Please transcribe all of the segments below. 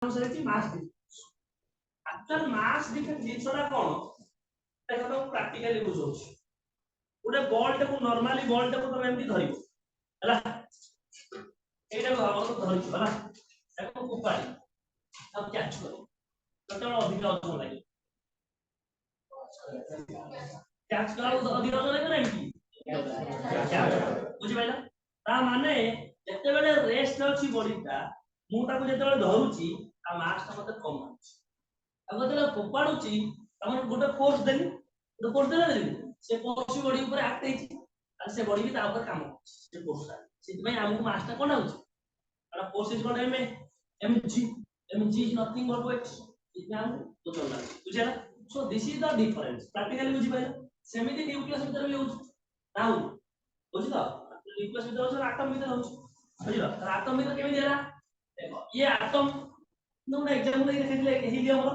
अनुसार की मास difference actual mass difference जिसरा कोन देखो तो प्रैक्टिकली बुझो गोटे बॉल को नॉर्मली बॉल को तुम एमती धरिबो हला एटा को हम धरिबो हला एको कुपाड़ी अब कैच करो तो अधिक ओजन लागे कैच करा अधिक ओजन लागे ना एमती बुझि पाइला ता माने जते बेले रेस्ट अछि बॉडीटा मु ताको जते बेले धरुची आ मास ता मते कम अछि अब जते फोपाडुची तमन गोटे फोर्स देली तो फोर्स देले से फोर्स बॉडी ऊपर एक्ट हेची आ से बॉडी भी ता ऊपर काम से फोर्स से भाई हमको मास ता कोन होची अरा force is called mg is nothing but weight इतना हम तो चल रहा है बुझला so this is the difference practically बुझि पाइला सेमिति न्यूक्लियस भीतर भी होची नाउ बुझि तो न्यूक्लियस भीतर होची एटम भीतर होची बुझिला तर एटम भीतर केमि देला देखो ये एटम नो एग्जांपल देखिले हीलियम रो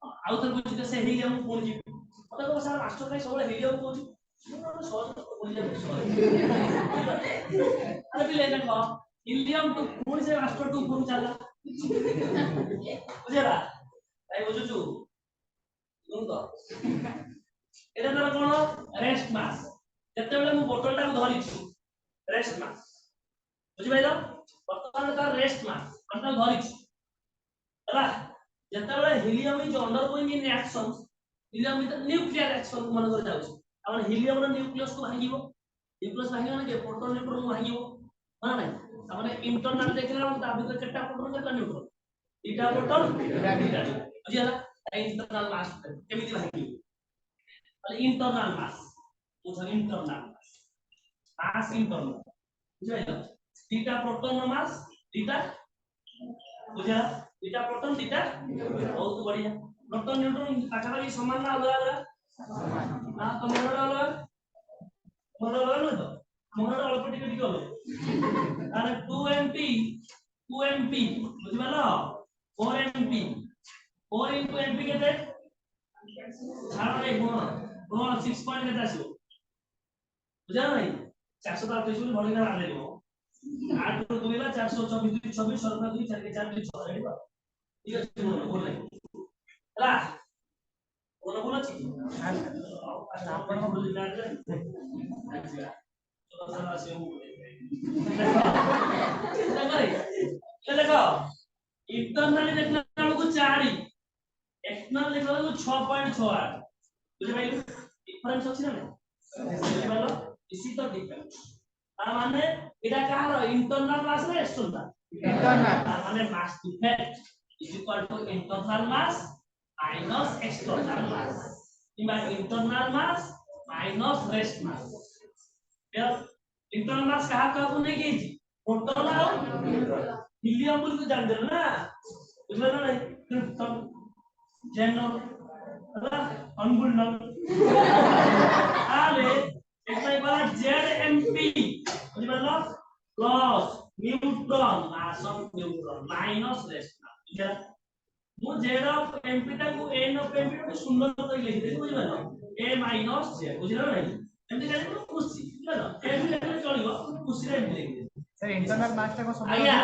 आउ तो बुझि से हीलियम कोन जी पता को सर मास्टर काय सब हीलियम कोन सहज बुझि अरे भी लेना को हीलियम तो कोन से मास्टर टू कोन चला बुझला তাই বুঝুছু কোন তো এটা ধর কোন রেস্ট মাস যেতেবেলে মু বোতলটা ধরিছি রেস্ট মাস বুঝি পাইলো বর্তমান তার রেস্ট মাস আমরা ধরিছি হলা যেতেবেলে helium is undergoing in reactions helium is nuclear reaction मन कर जाउछ आपण हिलियम रो न्यूक्लियस को भांगिबो न्यूक्लियस भांगिबो ना के प्रोटॉन न्यूट्रॉन को भांगिबो हां नाही आपण इंटरनल देखला ता भीतर केटा प्रोटॉन केटा न्यूट्रॉन इटा प्रोटॉन इटा बुझिला इंटरनल मास केमिति भांगिबो अरे इंटरनल मास बुझा इंटरनल मास इंटरनल बुझाइलो थीटा प्रोटॉन मास थीटा बुझा थीटा प्रोटॉन थीटा बहुत बढ़िया प्रोटॉन न्यूट्रॉन पाखापाखि समान ना अलग अलग ना तो मोर अलग न तो मोर अल्प टिके टिके अलग अरे 2mp बुझि पालो 4mp 4 into mp केते छाड़ रे गुण 6 पॉइंट केते आसो बुझा नहीं 428 बोली भड़ी ना आले दियो 8 रो 2 ला 424 26 सरना 2 4 के 4 6 रेडी बा ठीक है बोल नहीं हला बोल बोल छी आपण को बोल ना रे चलो चलो से हो देखो इंटरनली देखला को 4 एक्सटर्नल देखला को 6.68 बुझे भाई डिफरेंस अछि ना बुझे भालो इसी तो डिफरेंस आ माने एटा कहार इंटरनल मास ना एक्सटर्नल इंटरनल माने mass defect is equal to internal mass minus external mass किबा internal mass minus rest mass फिर इंटरनल मास कहा को नहीं की प्रोटॉन और हीलियम बोल को जान दे ना बुझलो ना क्रिप्टन जेनर हला अनबुल्डन आले एकटा बार जेएमपी बुझलो plus neutron mass of neutron minus rest मास मु जेड ऑफ एमपी टा को एन ऑफ एमपी टा सुंदर तो लिख दे बुझलो ए माइनस जे बुझलो ना एमती करे तो खुशी बुझलो एमपी ले चलिबो खुशी रे एमपी लिख दे सर इंटरनल मास टा को सब आज्ञा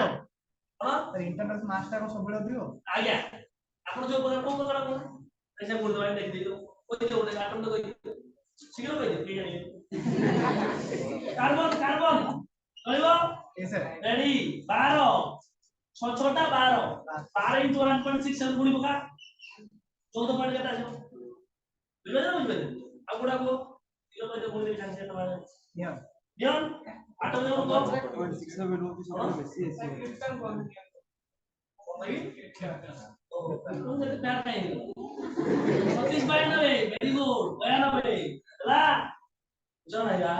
हां सर इंटरनल मास टा को सब दियो आज्ञा आपण जो प्रकार को प्रकार को ऐसे बोल दो देख दे कोई तो बोले आटम तो कोई शीघ्र कोई दे कार्बन कार्बन चलिबो यस सर रेडी 12 6 6टा 12 12 into 1.67 गुणी बका 14 पॉइंट केता आछो बुझले ना बुझले आ गुडा को 0 पॉइंट गुणी दे सांसे तमारे नियम आटम जो को 1.67 हो की सब बेसी है कौन से प्यार कहेंगे 36.92 वेरी गुड 92 ला जो रहेगा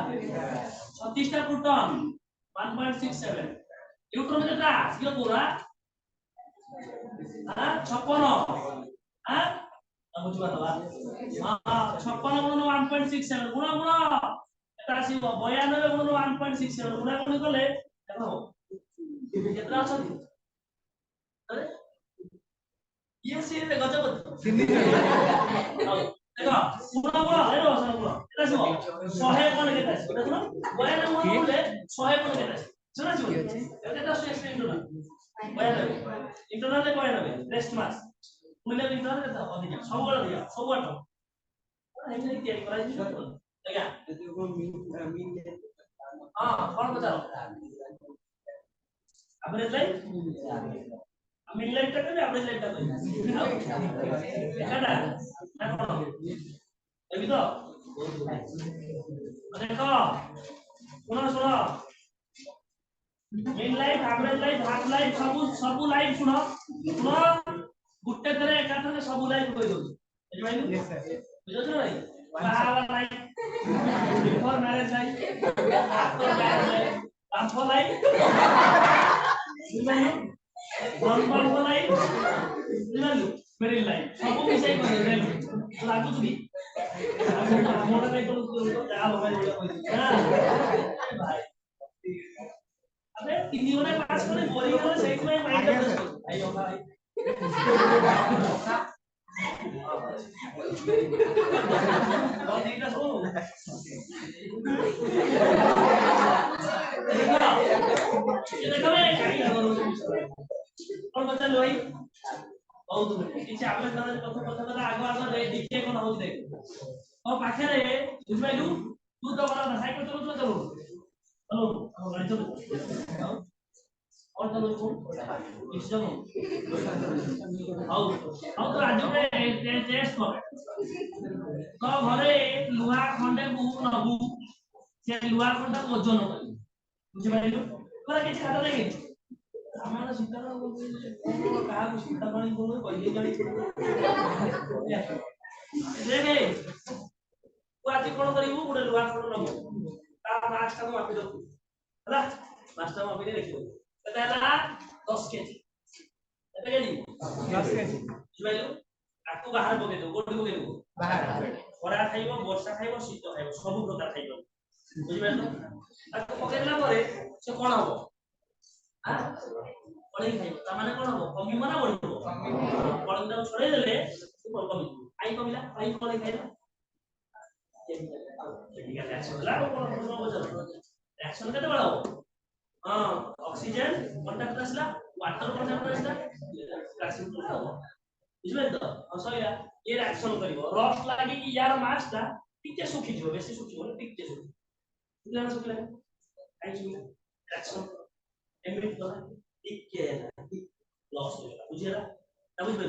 36 टा प्रोटॉन 1.67 न्यूट्रॉन कितना ये पूरा हां 56 हां अब बुझवा दवा हां 56 गुण 1.67 गुण गुण एटा आसीबो 92 गुण 1.67 गुण कोन कले देखो कितना अछन अरे ये सीन में गजब देखो गुण गुण हे रो सन गुण एटा आसीबो 100 कोन केटा आसीबो देखो 92 गुण 100 कोन केटा आसीबो सुना छु एटा तो एक्सप्लेन करा इंटरनल रे 92 रेस्ट मास मुले इंटरनल रे अधिक सब बळ दिया सब आठ एमने तयारी कराई आज्ञा हां कोन बचाओ एवरेज लाइफ मिड लाइफ टा करे एवरेज लाइफ टा करे एकाडा ना कोन एबी तो देखो सुनो सुनो mid life average life half life सब लाइफ सुनो सुनो गुट्टे करे एकाथरे सब लाइफ कहि दो बुझि पाइलु यस सर बुझो छ भाई बाबा life before marriage life after marriage life after life बुझिपाइलु नॉन लाइफ बुझिपाइलु मेरी लाइफ सब मिसाई कहि दे लागु तुबी मोटा नहीं तो जा मोबाइल बोले कोई ना भाई अबे तीन होने क्लास में बोरिंग है सही में माइंड कर आइयो भाई बहुत ठीक है सुनो ये देखो मैं क्या करो और बता लो भाई बहुत पीछे आपने कथा कथा आगो रे दिखे कोन हो देख और पाखे रे बुझबाइलु तू तो बड़ा साइकिल चलो चलो चलो गाड़ी चलो और चलो को इस जगह आओ तो आज में टेस्ट कर तो घरे लुहा खंडे को नबु से लुहा खंडा ओजन कर बुझबाइलु तोरा किछ खाता नहीं हमारा सीता ना कहा को सीता पानी बोलो कहिए गाड़ी देखे तू आज कोन करिवु गोटे लुहा खंड नबु ता मास का मापी दो हला मास का मापी देखियो केतला 10 केजी केते केजी 10 केजी बुझबाइलु आकु बाहर पके दो गोटी पके दो बाहर खरा खाइबो वर्षा खाइबो शीत खाइबो सब प्रकार खाइबो बुझबाइलु आकु पकेला परे से कोन हबो हां पड़े खाइबो ता माने कोन हबो कमिबो ना बढ़िबो पड़ंदा छड़े देले से कमिबो आई कमिला आई पड़े खाइला ठीक है एक्शन ला कोन बजल एक्शन केते बड़ा हो हां ऑक्सीजन कांटेक्ट असला वाटर कांटेक्ट असला क्लासिक तो हो बुझले तो असया ये रिएक्शन करिवो रस्ट लागी कि यार मास ता टिके सुखी जो बेसी सुखी हो टिके सुखी बुझला सुखले आई सुखले रिएक्शन एमिट तो टिके लॉस हो गला बुझिला ना बुझबे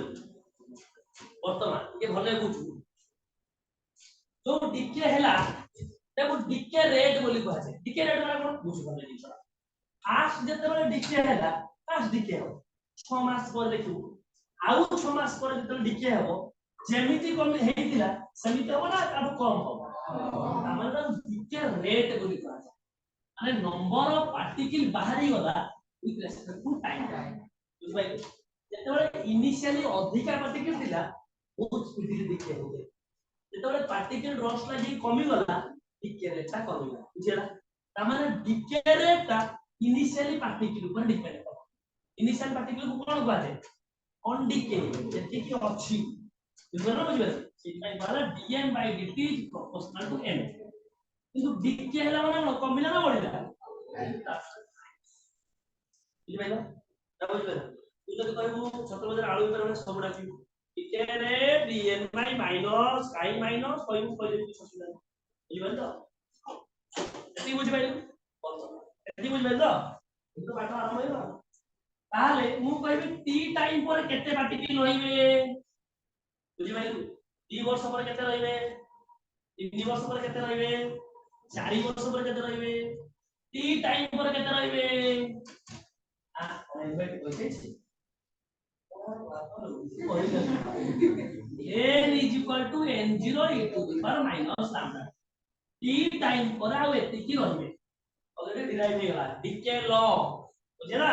वर्तमान ये भले बुझू तो टिके हैला देखो टिके रेट बोली कहै छै टिके रेट माने कोन बुझू भले दिस फास्ट जते बेले टिके हैला फास्ट टिके हो 6 मास पर देखू आउ 6 मास पर जते टिके हेबो जेमिति कम हेतिला समिति हो ना आउ कम हो हमर टिके रेट बोली कहै छै माने नंबर ऑफ पार्टिकल बाहरी गला विथ रेस्पेक्ट टू टाइम बुझ भाई जते बेले इनिशियली अधिका पार्टिकल थिला बहुत स्पीड रे टिके हो जते बेले पार्टिकल रस लागी कमी गला टिके रेट ता कमिला बुझिला ता माने टिके रेट ता इनिशियली पार्टिकल ऊपर डिपेंड कर इनिशियल पार्टिकल को कोन कहै छै ऑन डिके जति की अछि बुझलो बुझबे सिग्मा वाला dm by dt is proportional to m किंतु डिके हैला माने कमिला ना बढ़िला बुझिबैला ना बुझबे तू जति कहबो छोट बजार आलू ऊपर माने सब डाकी डिके रे dn by minus i minus कहबो कहले ससुला बुझिबैल तो एति बुझिबैल एति बुझबे तो तो पाठ आरंभ होइबा ताले मु कहबी टी टाइम पर केते पार्टिकल रहिबे बुझि भाई 2 वर्ष पर केते रहिबे 3 वर्ष पर केते रहिबे 4 वर्ष पर केते रहिबे टी टाइम पर केते रहिबे आ एबेट होइते छी n is equal to n0 e to the power minus lambda T time पर आ एति की रहिबे ऑलरेडी डिराइव हे गला डीके लॉ बुझला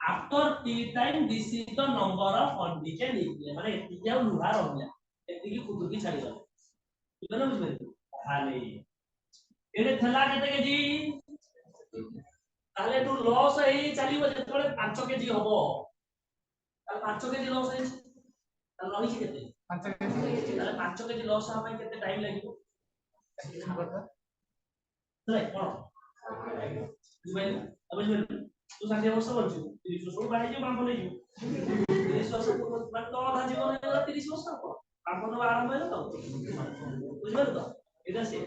after T time this is the number of undecayed equilibrium माने एति के लुहा रहला एति की कुदुकी छाडी गला बुझलो बुझबे खाली एडे थला केते केजी ताले तू लॉस हेई चलीबो जेतबे 5 केजी हबो ताले 5 केजी लॉस हेई ताले रही छी केते 5 केजी ताले 5 केजी लॉस आ भाई केते टाइम लागिबो चले कोन बुझबे बुझबे तू 60 वर्ष बंचु 30 वर्ष बाहर जो बांपन नहीं 30 वर्ष मतलब तो आधा जीवन है 30 वर्ष को बांपन आरंभ है तो बुझिबल तो एटा से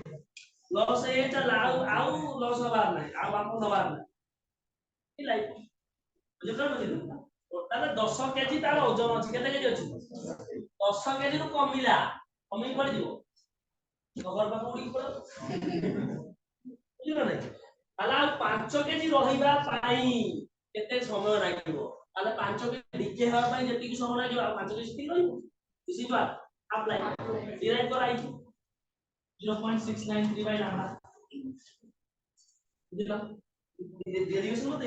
लॉस है एटा आउ लॉस हबार नहीं आ बांपन हबार नहीं ई लाइफ बुझिबल टोटल 10 केजी तार ओजन अछि केते केजी अछि 10 केजी नु कमिला कमी पड़ जिवो घर पास उड़ी पड़ बुझिबल नहीं आला 5 केजी रहिबा पाई केते समय लागिवो आला 5 केजी डिके हवा पाई जेति की समय लागिवो 5 केजी स्थिर रहिबो this is what apply derive कर आई 0.693 बाय लैम्डा बुझिला डेरिवेशन मत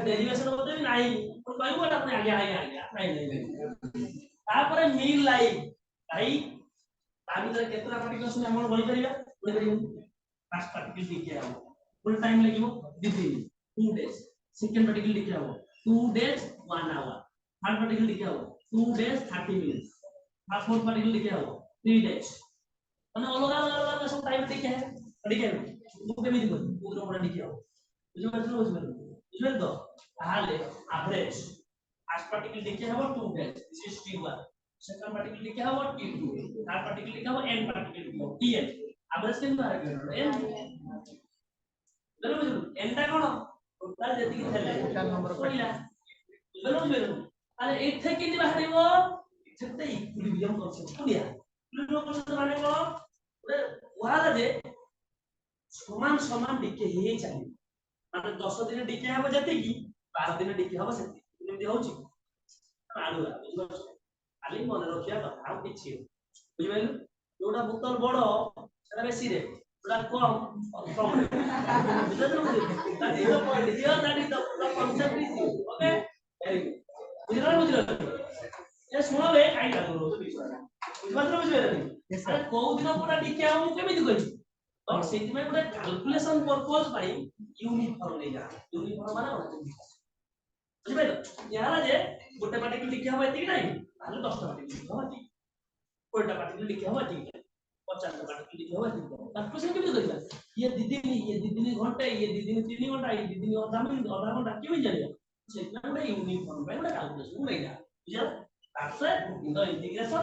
डेरिवेशन मत नहीं कोन कहबो एटा अपने आगे नहीं तापर मीन लाइफ भाई ता भीतर केतना पार्टिकल्स हम बढी परिबा फास्ट पार्टिकल डिके हो फुल टाइम लागिवो 2 डेज सेकंड पार्टिकल डिके हो 2 days 1 hour third particle decay हो 2 days 30 minutes fourth particle decay हो 3 डेज माने अलग सब टाइम डिके है डिके तू केमी दिबो उधर पूरा डिके हो बुझिबल तो ताले एवरेज फास्ट पार्टिकल डिके हो 2 days this is T1 second particle लिखा हुआ T2 थर्ड पार्टिकल लिखा हुआ N पार्टिकल लिखा हुआ Tn एवरेज कितना आ गया N बरोबर N टा कोन टोटल जति कि थले टोटल नंबर कोइला बरोबर अरे एथे किनि बाहरिबो एथे इक्विलिब्रियम कॉन्सेप्ट कोनिया इक्विलिब्रियम कॉन्सेप्ट माने कोन ओरे वाला जे समान समान डिके हे चाहि माने 10 दिन डिके हबो जति कि 12 दिन डिके हबो सेति एमति होउची आडुआ बुझलो खाली मन रखिया कथा आ किछि बुझिबेल जोडा बोतल बडो सेटा बेसी रे जोडा कम कम बुझलो that is the point here that is the concept is okay बुझलो ए सुनो बे काई लागो बुझिबेल अरे को दिन पूरा डिके हम केमिति कहि तो सेति में पूरा कैलकुलेशन पर्पस भाई यूनिफॉर्म नै जा यूनिफॉर्म माने बुझिबेल याला जे गोटे पार्टिकल डिके हबो एति नै ताले 10 टा पार्टिकल लिखा हुआ ठीक कोटा पार्टिकल लिखा हुआ ठीक है 50 टा पार्टिकल लिखा हुआ ठीक है कैलकुलेशन केमिति करिबा ये दीदी घंटे ये दीदी 3 घंटा ये दीदी आधा घंटा केमिति जानिबा सेना गोटे यूनिफॉर्म पे गोटे कैलकुलेशन नै जा बुझा तासे इन द इंटीग्रेशन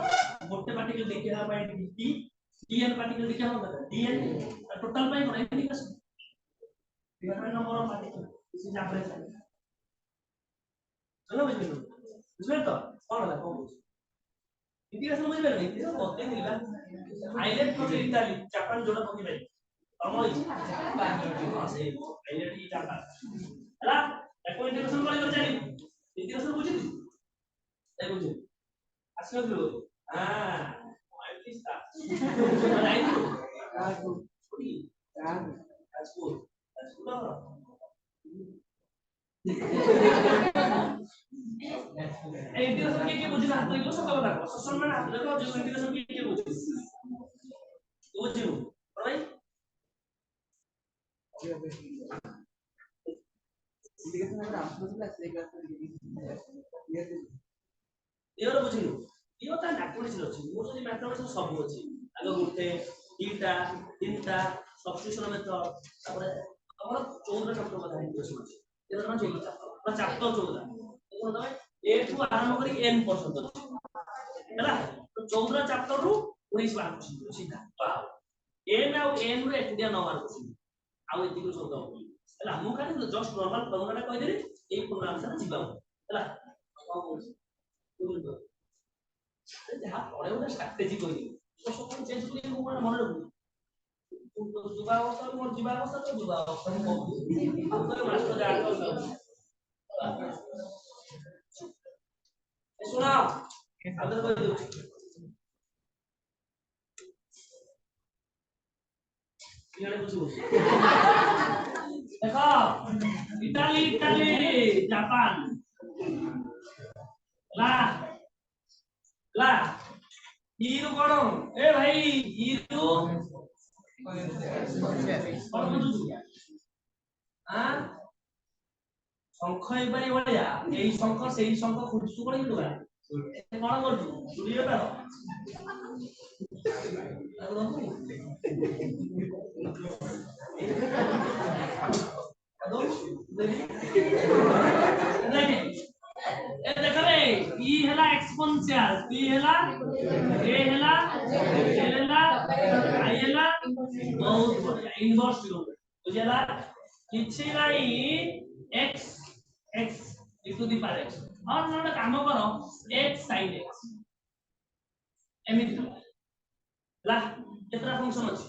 गोटे पार्टिकल लिखा हुआ बाय dt dn पार्टिकल लिखा हुआ dn टोटल बाय कोन integration different number of particle this is average चलो बुझिबे तो कौन है कौन इंटीग्रेशन बुझिबे नहीं तो होते दिलबा आइलैंड फ्रॉम इटाली जापान जोड़ा पकी भाई कमल से आइलैंड ई जापान हला एको इंटीग्रेशन बोली कर जानी इंटीग्रेशन बुझी ए बुझी आसलो दो हां आइलिस्टा राइट छोटी आजको इंटीग्रेशन के बुझी ना तो सब बता ससन में आप देखो जो इंटीग्रेशन के बुझी बुझी भाई इंटीग्रेशन अगर आप समझ ले से क्लास में क्लियर बुझिलु इयो ता मैथमेटिक्स अछि मोर जे मैथमेटिक्स सब अछि आगे गुटे तीनटा तीनटा सब्स्टिट्यूशन मेथड तापर हमर 14 चैप्टर बता इंटीग्रेशन अछि केतना 14 चैप्टर चैप्टर 14 कोन दय ए टू आरंभ करी n पर्यंत हैला तो 14 चैप्टर रु 19 मार्क सीधा वाओ n और n रे एटिया 9 मार्क आ एति को शब्द हैला मु खाली जस्ट नॉर्मल फॉर्मूला कहि देली ए पूर्ण आंसर जिबा हैला जहाँ पढ़े उधर स्ट्रैटेजी कोई नहीं तो सब चेंज करके वो मन रखो तो जुबा अवस्था में जुबा अवस्था तो जुबा अवस्था में तो मास्टर जान तो सुना अगर कोई ये कुछ देखो इटाली जापान ला हिरो कोन ए भाई हिरो कोन बुझु हां शंख एबारी बलिया एई शंख सेई शंख खुजसु कोन हितबा କଣ କରୁଛୁ ଚୁଲି ବେପାର देखले ई हला एक्सपोनेंशियल ई हला ए हला आई हला बहुत बढ़िया इनवर्स बुझला किछि नाही x x to the power x और नोट काम करो x sin x एमिति ला केतरा फंक्शन अछि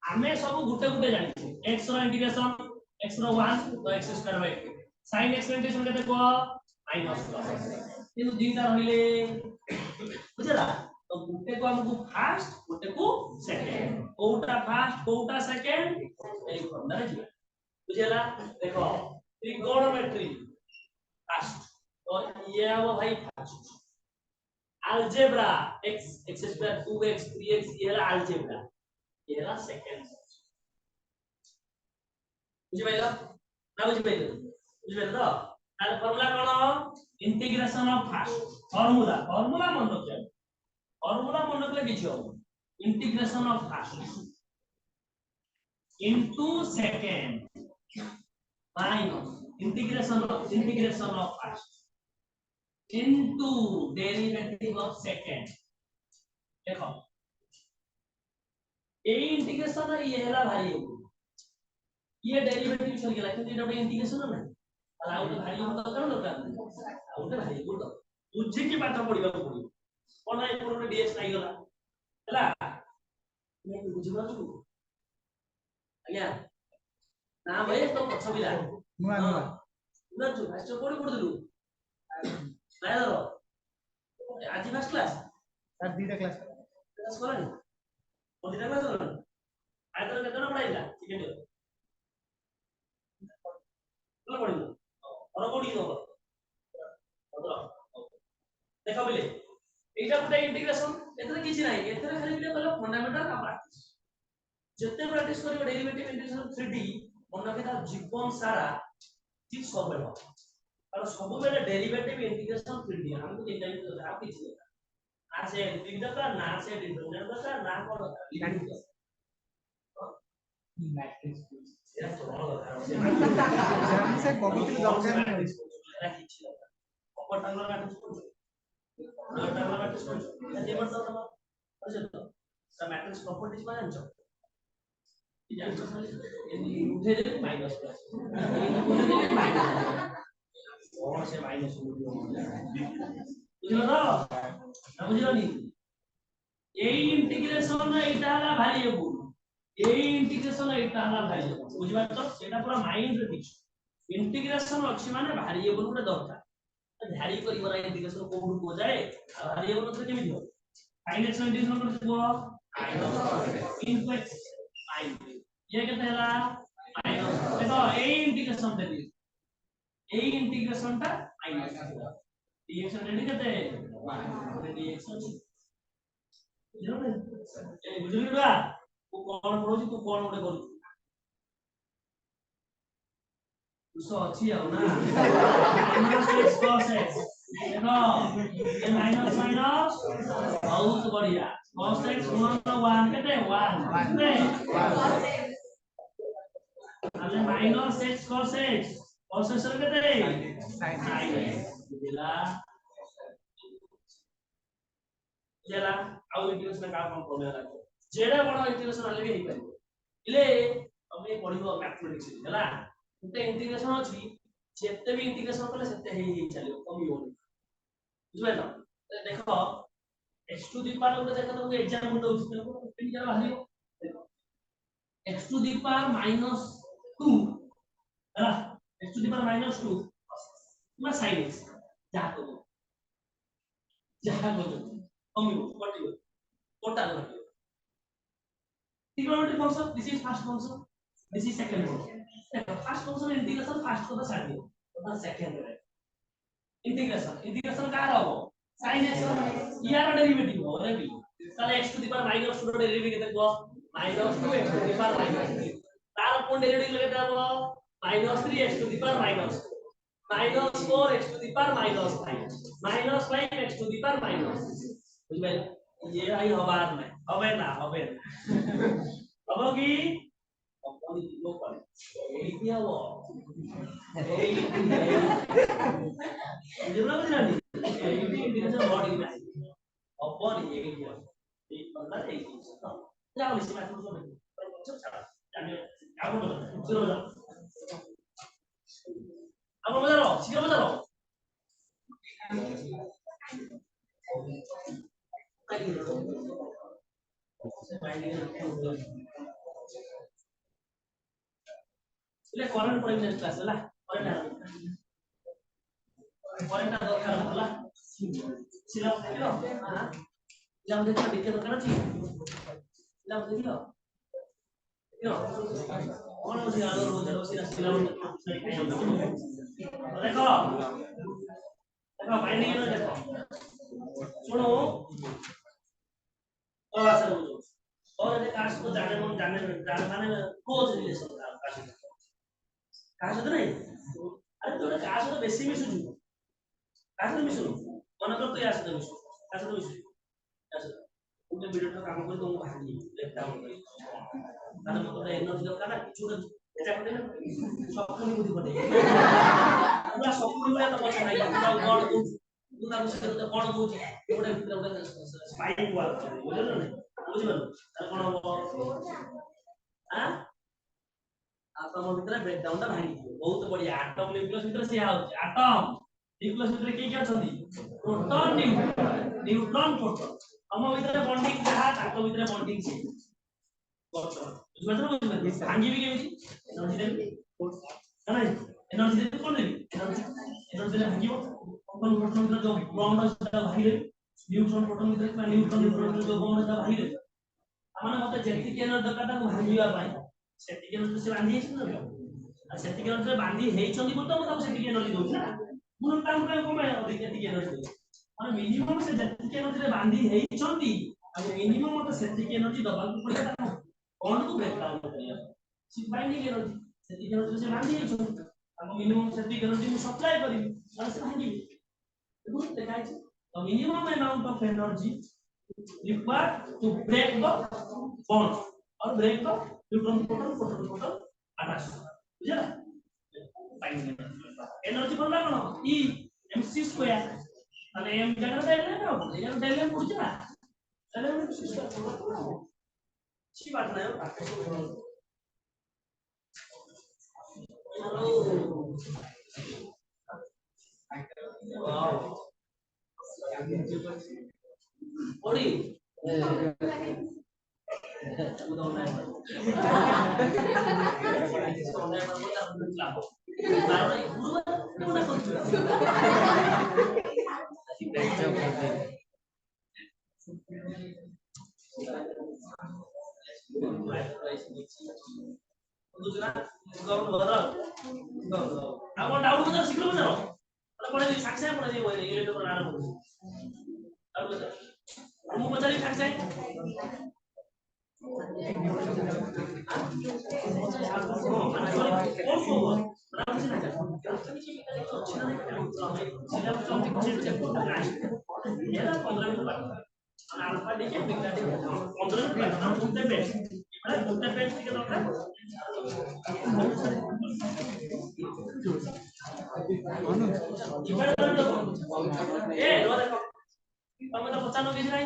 आमे सब गुटे गुटे जानि x रो इंटीग्रेशन x रो 1 तो x square by sin x integration केते को माइनस किंतु दीटा रहिले बुझला तो गुटे को हमको फर्स्ट गुटे को सेकंड कोटा फर्स्ट कोटा सेकंड ए फॉर्मूला रे बुझला देखो ट्रिगोनोमेट्री फर्स्ट तो ये वो भाई first algebra x x square 2x 3x ये है अलजेब्रा ये है सेकंड बुझि पाइलो ना बुझि पाइलो बुझि पाइलो तो तार formula cone integration of first formula मन रखियो फार्मूला मन रखले किछ हो integration of first into second minus integration of first into derivative of second देखो ए इंटीग्रेशन ये हैला वेरिएबल ये डेरिवेटिव चल गेला কিন্তু এটা इंटीग्रेशन না আর আউট ভ্যারিয়েবল দরকার আউট ভ্যারিয়েবল দরকার বুঝি কি পাঠ পড়িবা পড়িব কোন এই পুরো ডিএস নাই গলা ହେଲା তুমি বুঝি পারছো আଜ୍ଞା না ভাই তো পছবিলা नुआ नुआ না তো আজ পড়ি পড়দিলু নাইদর আজি ফার্স্ট ক্লাস सर दीदा क्लास ক্লাস করেন কোন দিন ক্লাস করেন আইতর কেতন পড়াইলা সেকেন্ড ইয়ার কোন পড়িল আর কোডি নব দেখো বলে এইটা গোটা ইন্টিগ্রেশন এতরে কিছু নাই এতরে খালি বিলে কল ফান্ডামেন্টাল আর প্র্যাকটিস যেতে প্র্যাকটিস করিব ডেরিভেটিভ ইন্টিগ্রেশন 3D মনে রাখে তার জীবন সারা ঠিক সলভ হবে और सब बेले डेरिवेटिव इंटीग्रेशन 3D हम तो चिंता नहीं करते आप किसी ना से डिफरेंट का ना से डिफरेंट का ना कौन होता मैट्रिक्स ये तो और होता है सर से कॉपी दरकार नहीं ऊपर टांगला मैट्रिक्स को टांगला मैट्रिक्स को ये बताओ ना अच्छा तो सब मैट्रिक्स प्रॉपर्टीज में जानছো जानছো खाली ये उठे दे माइनस प्लस और से माइनस बुझलो ना बुझलो नी ए इंटीग्रेशन एटा हला वेरिएबल ए इंटीग्रेशन एटा हला वेरिएबल बुझबा तो सेटा पूरा माइंड रे दिस इंटीग्रेशन अछि माने वेरिएबल गुटे दरकार भ्यारी करिब ना इंटीग्रेशन कोड को जाए वेरिएबल तो केमि हो sin x इंटीग्रेशन करते को इनटू x ये केते हला माइनस देखो a integration they a integration टा माइनस dx रेडी करते dx अछि बुझलो ना ए बुझलिबा तू कोन पढोछि तू कोन उडे करू उस अछि आ ना माइनस x cos x देखो ये माइनस माइनस बहुत बढ़िया cos x 1 केते 1 केते अरे minus x cos x cos x केते sin बुझला जला आउ इंटीग्रेशन का कोन प्रॉब्लम लागो जेडा बडा इंटीग्रेशन आले भी हेइ पारिबो इले तमे पढिबो मैथमेटिक्स हला गुटे इंटीग्रेशन अछि जेते भी इंटीग्रेशन करले सेते हेइ चलियो कमी होनी बुझलो देखो x टू द पावर गुटे देखो तुमको एग्जांपल दउछि देखो केनि जरा बाहरियो देखो x टू द पावर -2 हला x टू द पावर -2 तुम sin x जहा को कमी हो कटियो टोटल कटियो trigonometry function this is first function this is second function first function integration first को तो साथ दियो तो सेकंड रे इंटीग्रेशन का हो sin x यार डेरिवेटिव हो रे भी ताले x टू द पावर -2 रो डेरिवेटिव केते को -2x टू द पावर -3 तार कोन डेरिवेटिव लगे देबो -3x to the power -2 minus 4 x to the power minus 5 minus 5 x to the power minus बुझ गए ये आई हवार में हवे ना हबो की अपन लो पर एई दिया वो एई बुझना बुझना एई इंडिकेशन बॉडी में अपन एई दिया एक बंदा एई जाओ इसी में तो चल जाने आओ चलो जाओ अब बजाओ शीघ्र बजाओ ले करंट प्रेगनेंट क्लास ला करंट दरकार होला सिला देखियो हां सिला देखियो देखियो दरकार अछि सिला देखियो देखियो कौन मुझे आलो रोज सिला देखो देखो बाइंडिंग में देखो सुनो और आसर बुझो और ये कास्ट को जाने माने क्लोज रिलेशन था कास्ट तो नहीं अरे तो कास्ट तो बेसी मिसु कास्ट मिसु मन कर तो यास तो मिसु कास्ट तो मिसु कास्ट उनके वीडियो का काम कर तो वो भागी लेफ्ट डाउन तार मतलब एनर्जी दरकार ना किछु এটা করে সবগুলি বুদ্ধি করে আমরা সবগুলি বলে তো বসে নাই আমরা বড় বুঝ দুটা বুঝতে তো বড় বুঝ ওটা ভিতরে ওটা স্পাইক ওয়াল বুঝলেন না বুঝবেন তাহলে কোন হবে হ্যাঁ আটম ভিতরে ব্রেকডাউনটা ভাঙি বহুত বড়িয়া আটম নিউক্লিয়াস ভিতরে সে আছে আটম নিউক্লিয়াস ভিতরে কি কি অଛନ୍ତି প্রোটন নিউট্রন প্রোটন ଆମ ଭିତରେ ବଣ୍ଡିଂ ଯାହା ତାଙ୍କ ଭିତରେ ବଣ୍ଡିଂ છે भांगी भी केमिति एनर्जी देबी ना एनर्जी देबी कोन देबी एनर्जी ले भांगिबो प्रोटॉन भीतर जो बॉन्ड আছে भांगिले न्यूट्रॉन प्रोटॉन भीतर न्यूट्रॉन जो बॉन्ड আছে भांगिले हमने मते जेतिक एनर्जी दरकार ताको भांगिबा पाई सेतिक एनर्जी से बांधी छै ना आ सेतिक एनर्जी बांधी हेइछंदी बोल तो ताको सेतिक एनर्जी दउ ना मुन काम करे कोमे अधिक सेतिक एनर्जी माने मिनिमम से जेतिक एनर्जी रे बांधी हेइछंदी आ मिनिमम मते सेतिक एनर्जी दबा को पड़े कौन को ब्रेक डाउन करिया सिर्फ बाइंडिंग एनर्जी सेटिक एनर्जी से बांधी है हम मिनिमम सेटिक एनर्जी में सप्लाई करी और से भांगी देखो देखाइ छै तो minimum amount of energy required to break the bond और break the neutron proton attach बुझला बाइंडिंग एनर्जी बोलला कोन ई mc2 माने m जगह देले ना ये देले पुछ ना देले mc2 अच्छी बात नहीं है वाओ ओडी दूसरा गवर्न बदल अब डाउट बदल शीघ्र बदल अरे पढ़े दी साक्षी पढ़े दी बोले ये तो आराम हो अब बदल हम बदल साक्षी अल्फा देखिए बीटा देखिए 15 मिनट हम घूमते पे মানে ঘুরতে পেজ থেকে দরকার এ লো দেখো তুমি তো 95 কেজি নাই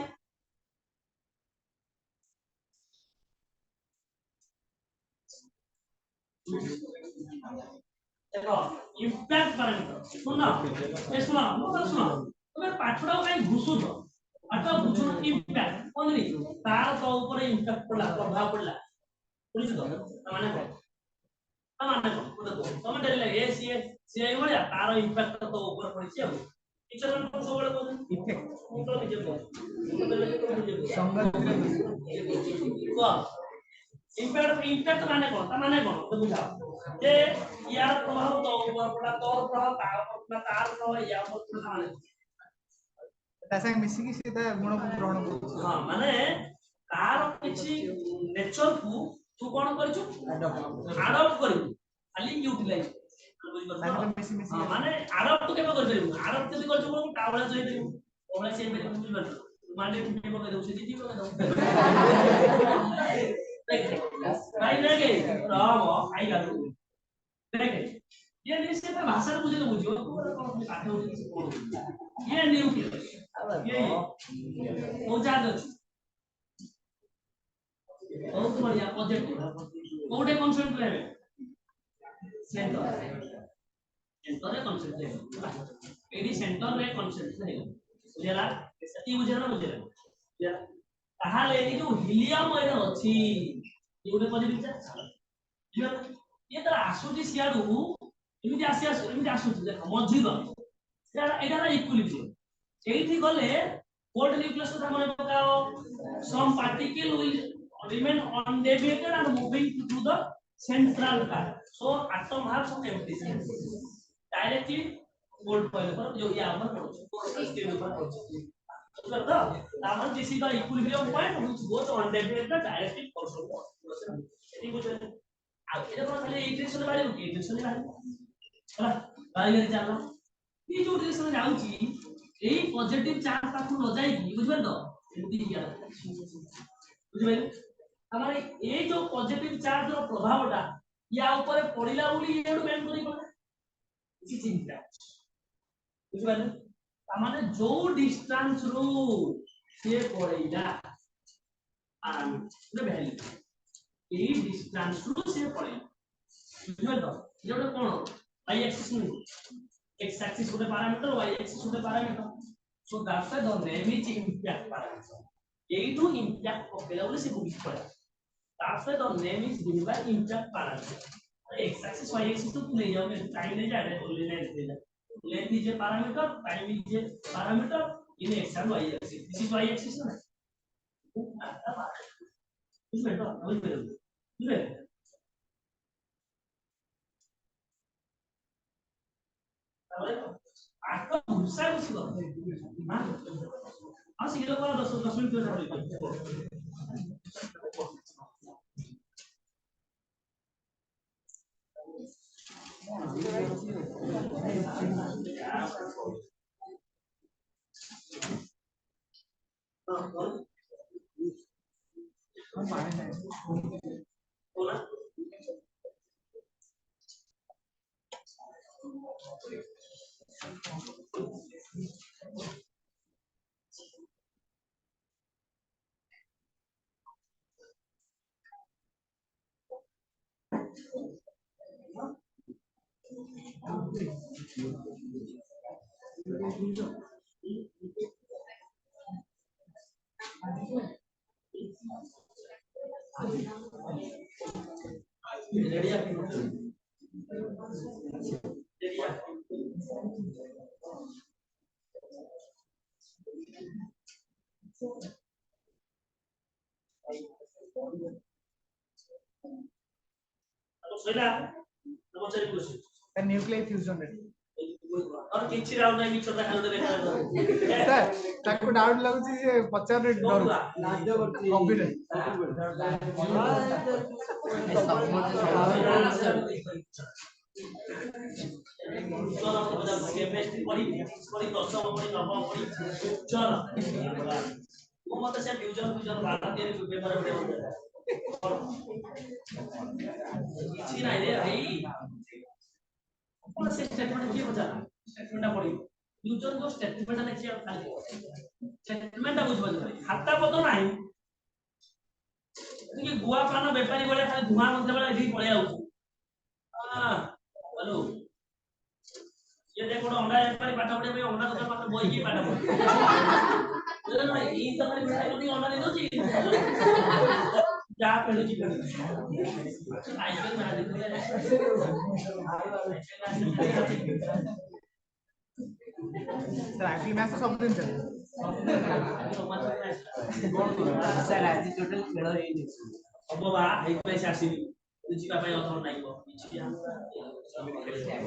देखो इंपैक्ट पैरामीटर सुनना ए सुना मोबाइल सुना तुम्हें पाठड़ाओ काई घुसु दो पाठड़ाओ घुसु इंपैक्ट कोनरी तार तो ऊपर इंपैक्ट पड़ला प्रभाव पड़ला बुझिस तो माने को तमे डेली लगे सी भलिया तार इंपैक्ट तो ऊपर पड़छि अब टीचर को सब बड़े बोल इफेक्ट तो निजे को संगत को इंपैक्ट माने कोन तो बुझाओ जे यार प्रभाव तो ऊपर पड़ा तोर प्रभाव तार प्रभाव या ऊपर माने तासे मिसी की सीधा गुण को ग्रहण करू हां माने तार किछि नेचर को तू कोन करछु अडॉप्ट करू खाली यूटिलाइज ତାହେଲେ ମିଶି ମିଶି ମାନେ ଆରବ ତ କେବେ କରିପାରିବୁ ଆରବ ଯଦି କରିଛୁ ମୁଁ କାବଳା ଯାଇ ପାରିବୁ କବଳା ସେ ପାରିବୁ ବୁଝିପାରୁଛ ମାନେ ଟିକେ ପକେଇ ଦଉ ସେ ଜିଜି ପକେଇ ଦଉ ଭାଇ ଦେଖେ ରାମ ଆଇ ଗାଲୁ ଦେଖେ ये निश्चित भाषा को मुझे तो बुझियो कौन पाठ हो किसी कोन ये न्यूक्लियस ये पहुंचा दो बहुत बढ़िया पॉजिटिव कोटे कॉन्सेप्ट लेबे सेंटर सेंटर रे कॉन्सेप्ट लेबे एडी सेंटर रे कॉन्सेप्ट लेबे बुझला सती बुझला बुझला ताहाले ए जो हिलियम एरे अछि ये गोटे पॉजिटिव चार्ज बुझला ये तर आसुची सियाडू एमिति आसुची देखो मझिर एटा इक्विलिब्रियम एठी गले कोल्ड न्यूक्लियस का मन पकाओ some particle will remain undeviated and moving to the central part so atom have some empty space directly gold coil पर जो ये आमर पड़ो स्क्रीन पर पड़ो समझ लो तामन this is the equilibrium point which goes undeviated directly also एटी बुझे आ एटा पर खाली इंटेंशन बारे हो इंटेंशन बारे ହେଲା ବାଇଗରି ଚାଲ ଏ ଯୋଉ ଡିରେକ୍ସନ ଯାଉଛି ଏଇ ପଜିଟିଭ ଚାର୍ଜ ତାକୁ ନ ଯାଇକି ବୁଝିପାରିଲ ଏମିତି ଇଆ ବୁଝିପାରିଲ ଆମର এই जो पॉजिटिव चार्ज ର ପ୍ରଭାବଟା ୟା ଉପରେ ପଡିଲା ବୋଲି ଏଡୁ ବେଣ୍ଡ କରି ପଡେ କିଛି ଚିନ୍ତା ବୁଝିପାରିଲ ତାମାନେ ଯୋଉ ଡିଷ୍ଟାନ୍ସ ରୁ ସେ ପଡିଲା ଗୋଟେ ଭ୍ୟାଲ୍ୟୁ এই ଡିଷ୍ଟାନ୍ସ ରୁ ସେ ପଡିଲା ବୁଝିପାରିଲ ଏଟା କୋଣ y axis नहीं x axis होते पैरामीटर y axis होते parameter so that's why the name is impact parameter ये टू इम्पैक्ट पकेला बोले से बुझ पड़ा that's why the name is given by impact parameter x axis y axis तो नहीं जाओगे टाइम नहीं जा रहा है length is a parameter time is a parameter in x and y axis this is y axis ना इसमें तो बुझ आको गुस्सा गुस्सा हां हां सीधे को 10 मिनट में पड़ी न्यूक्लियर फ्यूजन रेट और किछि राउंड नहीं छोटा खाली देखा सर ताको डाउट लागुची जे 50 रेट डर कॉन्फिडेंस केमिस्ट्री पढ़ी दशम पढ़ी नवम पढ़ी चल वो मत से फ्यूजन भारतीय पेपर उठे किछि नहीं रे भाई कौन से स्टेटमेंट किए बचा स्टेटमेंट पढ़ी फ्यूजन को स्टेटमेंट लिखिया खाली स्टेटमेंट बुझ भाई खाता पतो नहीं कि गुआ पान व्यापारी बोले खाली धुआं मंत्र वाला एठी पळे आउ हां हेलो ये देखो अंडा व्यापारी पाटा पड़े भाई अंडा दुकान पास बोई की पाटा पड़े बोले ना ई तमरे बेटा को अंडा दे दो जी जा पहले जी आईपीएल में देखो सर आईपीएल मैच सब दिन चले सर आज टोटल खेल हे नि अब बा हाई प्राइस आसीबी बुझिबा ପାଇଁ ଅଥର ନାଇବ କିଛି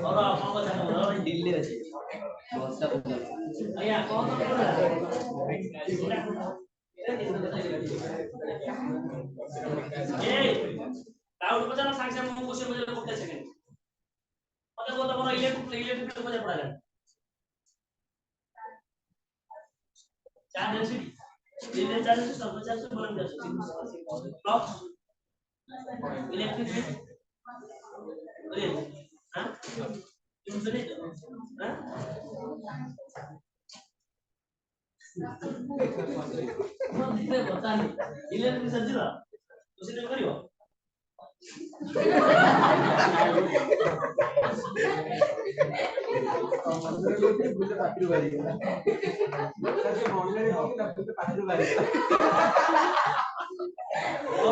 और अपन को जानो दिल्ली अछि बहुत आया कौन तो ए डाउट बजाना सांग से हम क्वेश्चन बजा 50 सेकंड मतलब वो तो इलेक्ट्रिक को पड़ा है चार्ज डेंसिटी इलेक्ट्रिक चार्ज से सब चार्ज से बलन जाता है फ्लक्स इलेक्ट्रिक रेल हां यूजुअली हां नहीं पता नहीं इलेक्ट्रिक सर्जिला उसी ने करियो बुझे पाखिर बारी गला सके ऑनलाइन होती ना बुझे पाखिर बारी ओ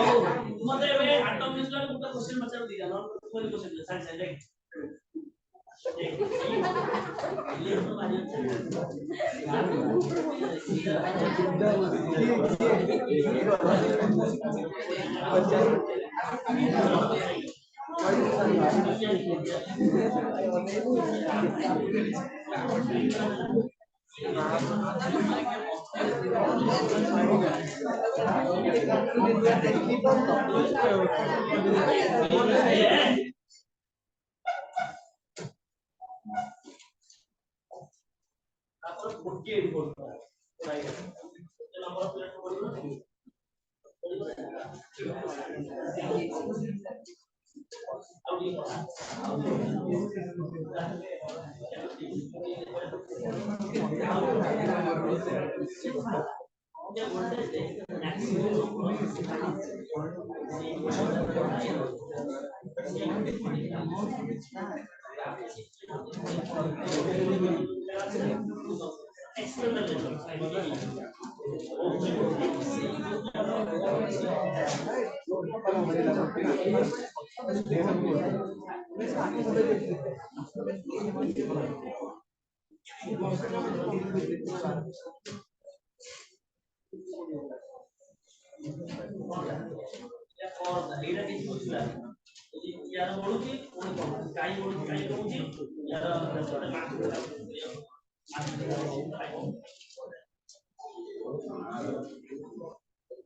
मते वे एटम मिसला को क्वेश्चन बचा दिया ना कोई क्वेश्चन साइंस है राइट ये तो बारी ଆପଣ ଗୋଟିଏ ରିପୋର୍ଟ ରାଇଟ ନମ୍ବର ପ୍ଲେଟ୍ ପଡ଼ିବ और एटा किसी बुझला यार बोलुची कोन कोन काई बोलुची काई कहूची यार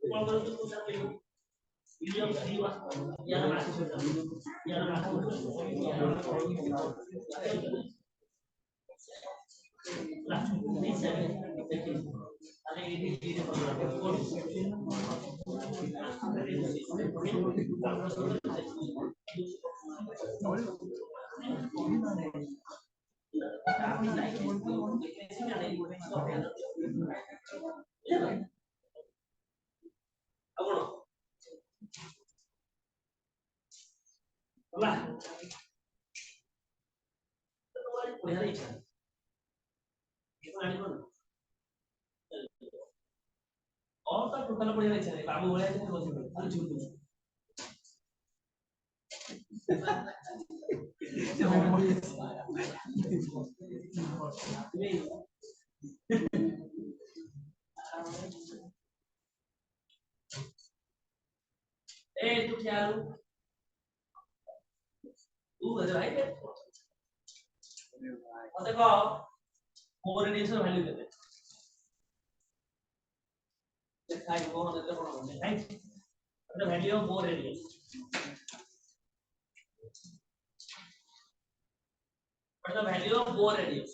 कोन करू तो सब वीडियो फ्री यार और तो टोटल पढ़िया नहीं चले बाबू भले से बोल खाली झूठ बोल ए तू क्या तू है भाई और देखो मोर रेडिएशन वैल्यू देते I go on the phone, right? The value of more radius. What the value of more radius?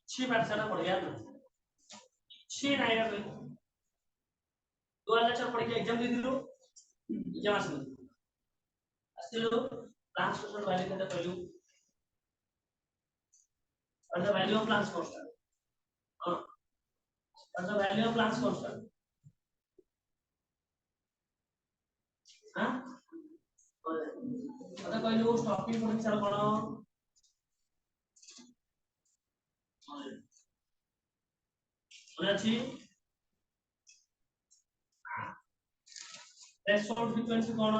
छह परसेंट पड़ गया ना छह नहीं है 2004 पढ़ के एग्जाम दे दिलो एग्जाम आसिलो ट्रांसलेशन वैल्यू केते कहलु और the value of Planck's constant and the value of Planck's constant हां आता कहलु स्टॉपिंग पोटेंशियल कोन अछि थ्रेशोल्ड फ्रीक्वेंसी कोन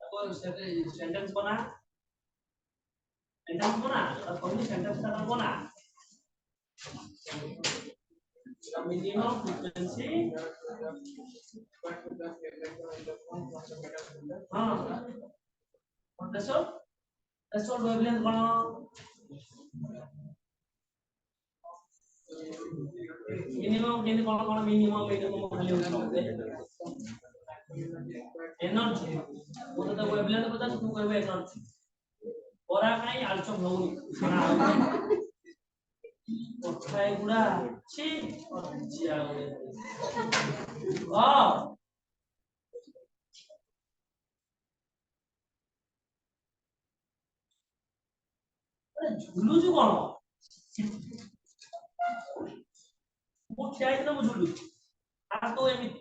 अब सेंटेंस बना अब कौन सी सेंटेंस का बना मिनिमम फ्रीक्वेंसी हां थ्रेशोल्ड वेवलेंथ कोन मिनिमम केने कोन मिनिमम खाली एनर्जी बोले तो वेवलेंथ पता तू कहबे एनर्जी ओरा काई आलचम होउनी କଥା ଏଗୁଡା ଅଛି ଝୁଲୁଛୁ କଣ ମୁଁ ଠିଆ ହେଇଥିଲେ ମୁଁ ଝୁଲୁଛି ଆଉ ତ ଏମିତି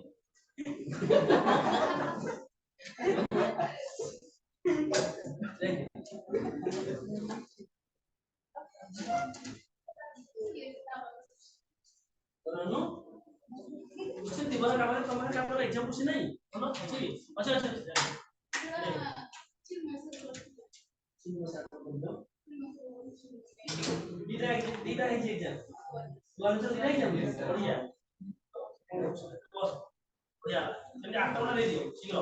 दिवस कामରେ ତମର କାମର एग्जाम କିଛି ନାହିଁ ଭଲ ଅଛି ଅଛି ଅଛି दीदा है जी एग्जाम वाला तो दीदा एग्जाम बढ़िया बस बढ़िया तुम 8 घंटा दे दियो शीघ्र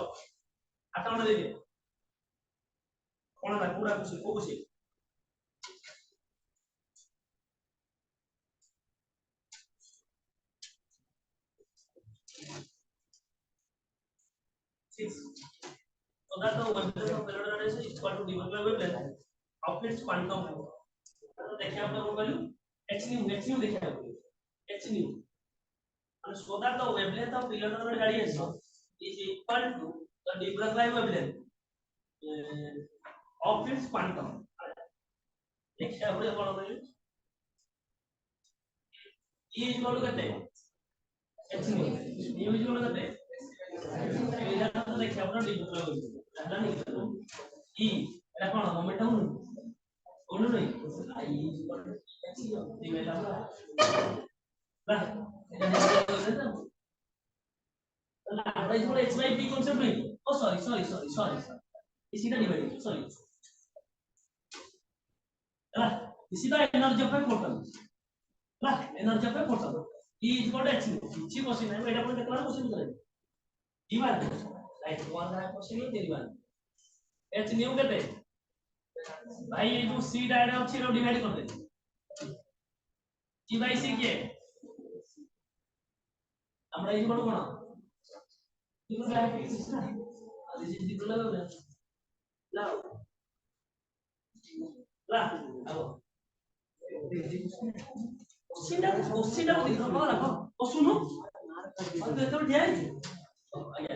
8 घंटा दे दियो कोन ना पूरा कुछ को कुछ so that the wavelength of periodic radiation is equal to d by wavelength of its quantum number तो देखिए आप लोगों को वैल्यू h nu देखिए आप h nu and so that the wavelength of periodic radiation is equal to the difference by wavelength of its quantum देखिए आप लोग कौन value e is equal to कितने h nu e is equal to कितने ये तो देखिए आप लोग difference जाना नहीं e এটা কোন মোমেন্টাম কোন नहीं i is equal to h दिवेला ना এটা নিশ্চয় না আমরা इसको h by p concept नहीं ओ सॉरी इसी का डिवाइड सॉरी ना इसी का एनर्जी ऑफ फोटोन ना energy of photon e is equal to h इसी क्वेश्चन है एटा कोन देखला क्वेश्चन करे दीवार राइट वन है क्वेश्चन ये दीवार h न्यू केते भाई ये जो c डायरे अछि रो डिवाइड कर दे g by c के আমরা এই কোন কোন इनको क्या है फिक्स ना दिस इज इक्वल टू ला अब क्वेश्चन को देखो ना ना ओ सुनो और तो जाए आया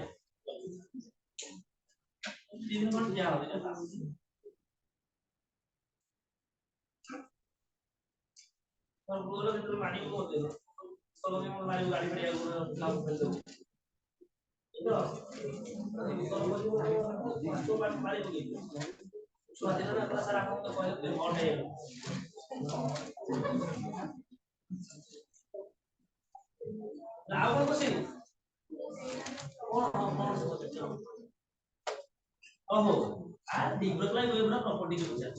दिन पर क्या हो गया और बोलो कि तो पानी को दे दो सब में हमारी गाड़ी बढ़िया काम कर दो तो बात मारी होगी स्वाधीन ना अपना सारा काम तो कोई और है लाओ को से कौन सोचो ओहो आ डिग्रेड लाइन वेव रा प्रॉपर्टी के पूछा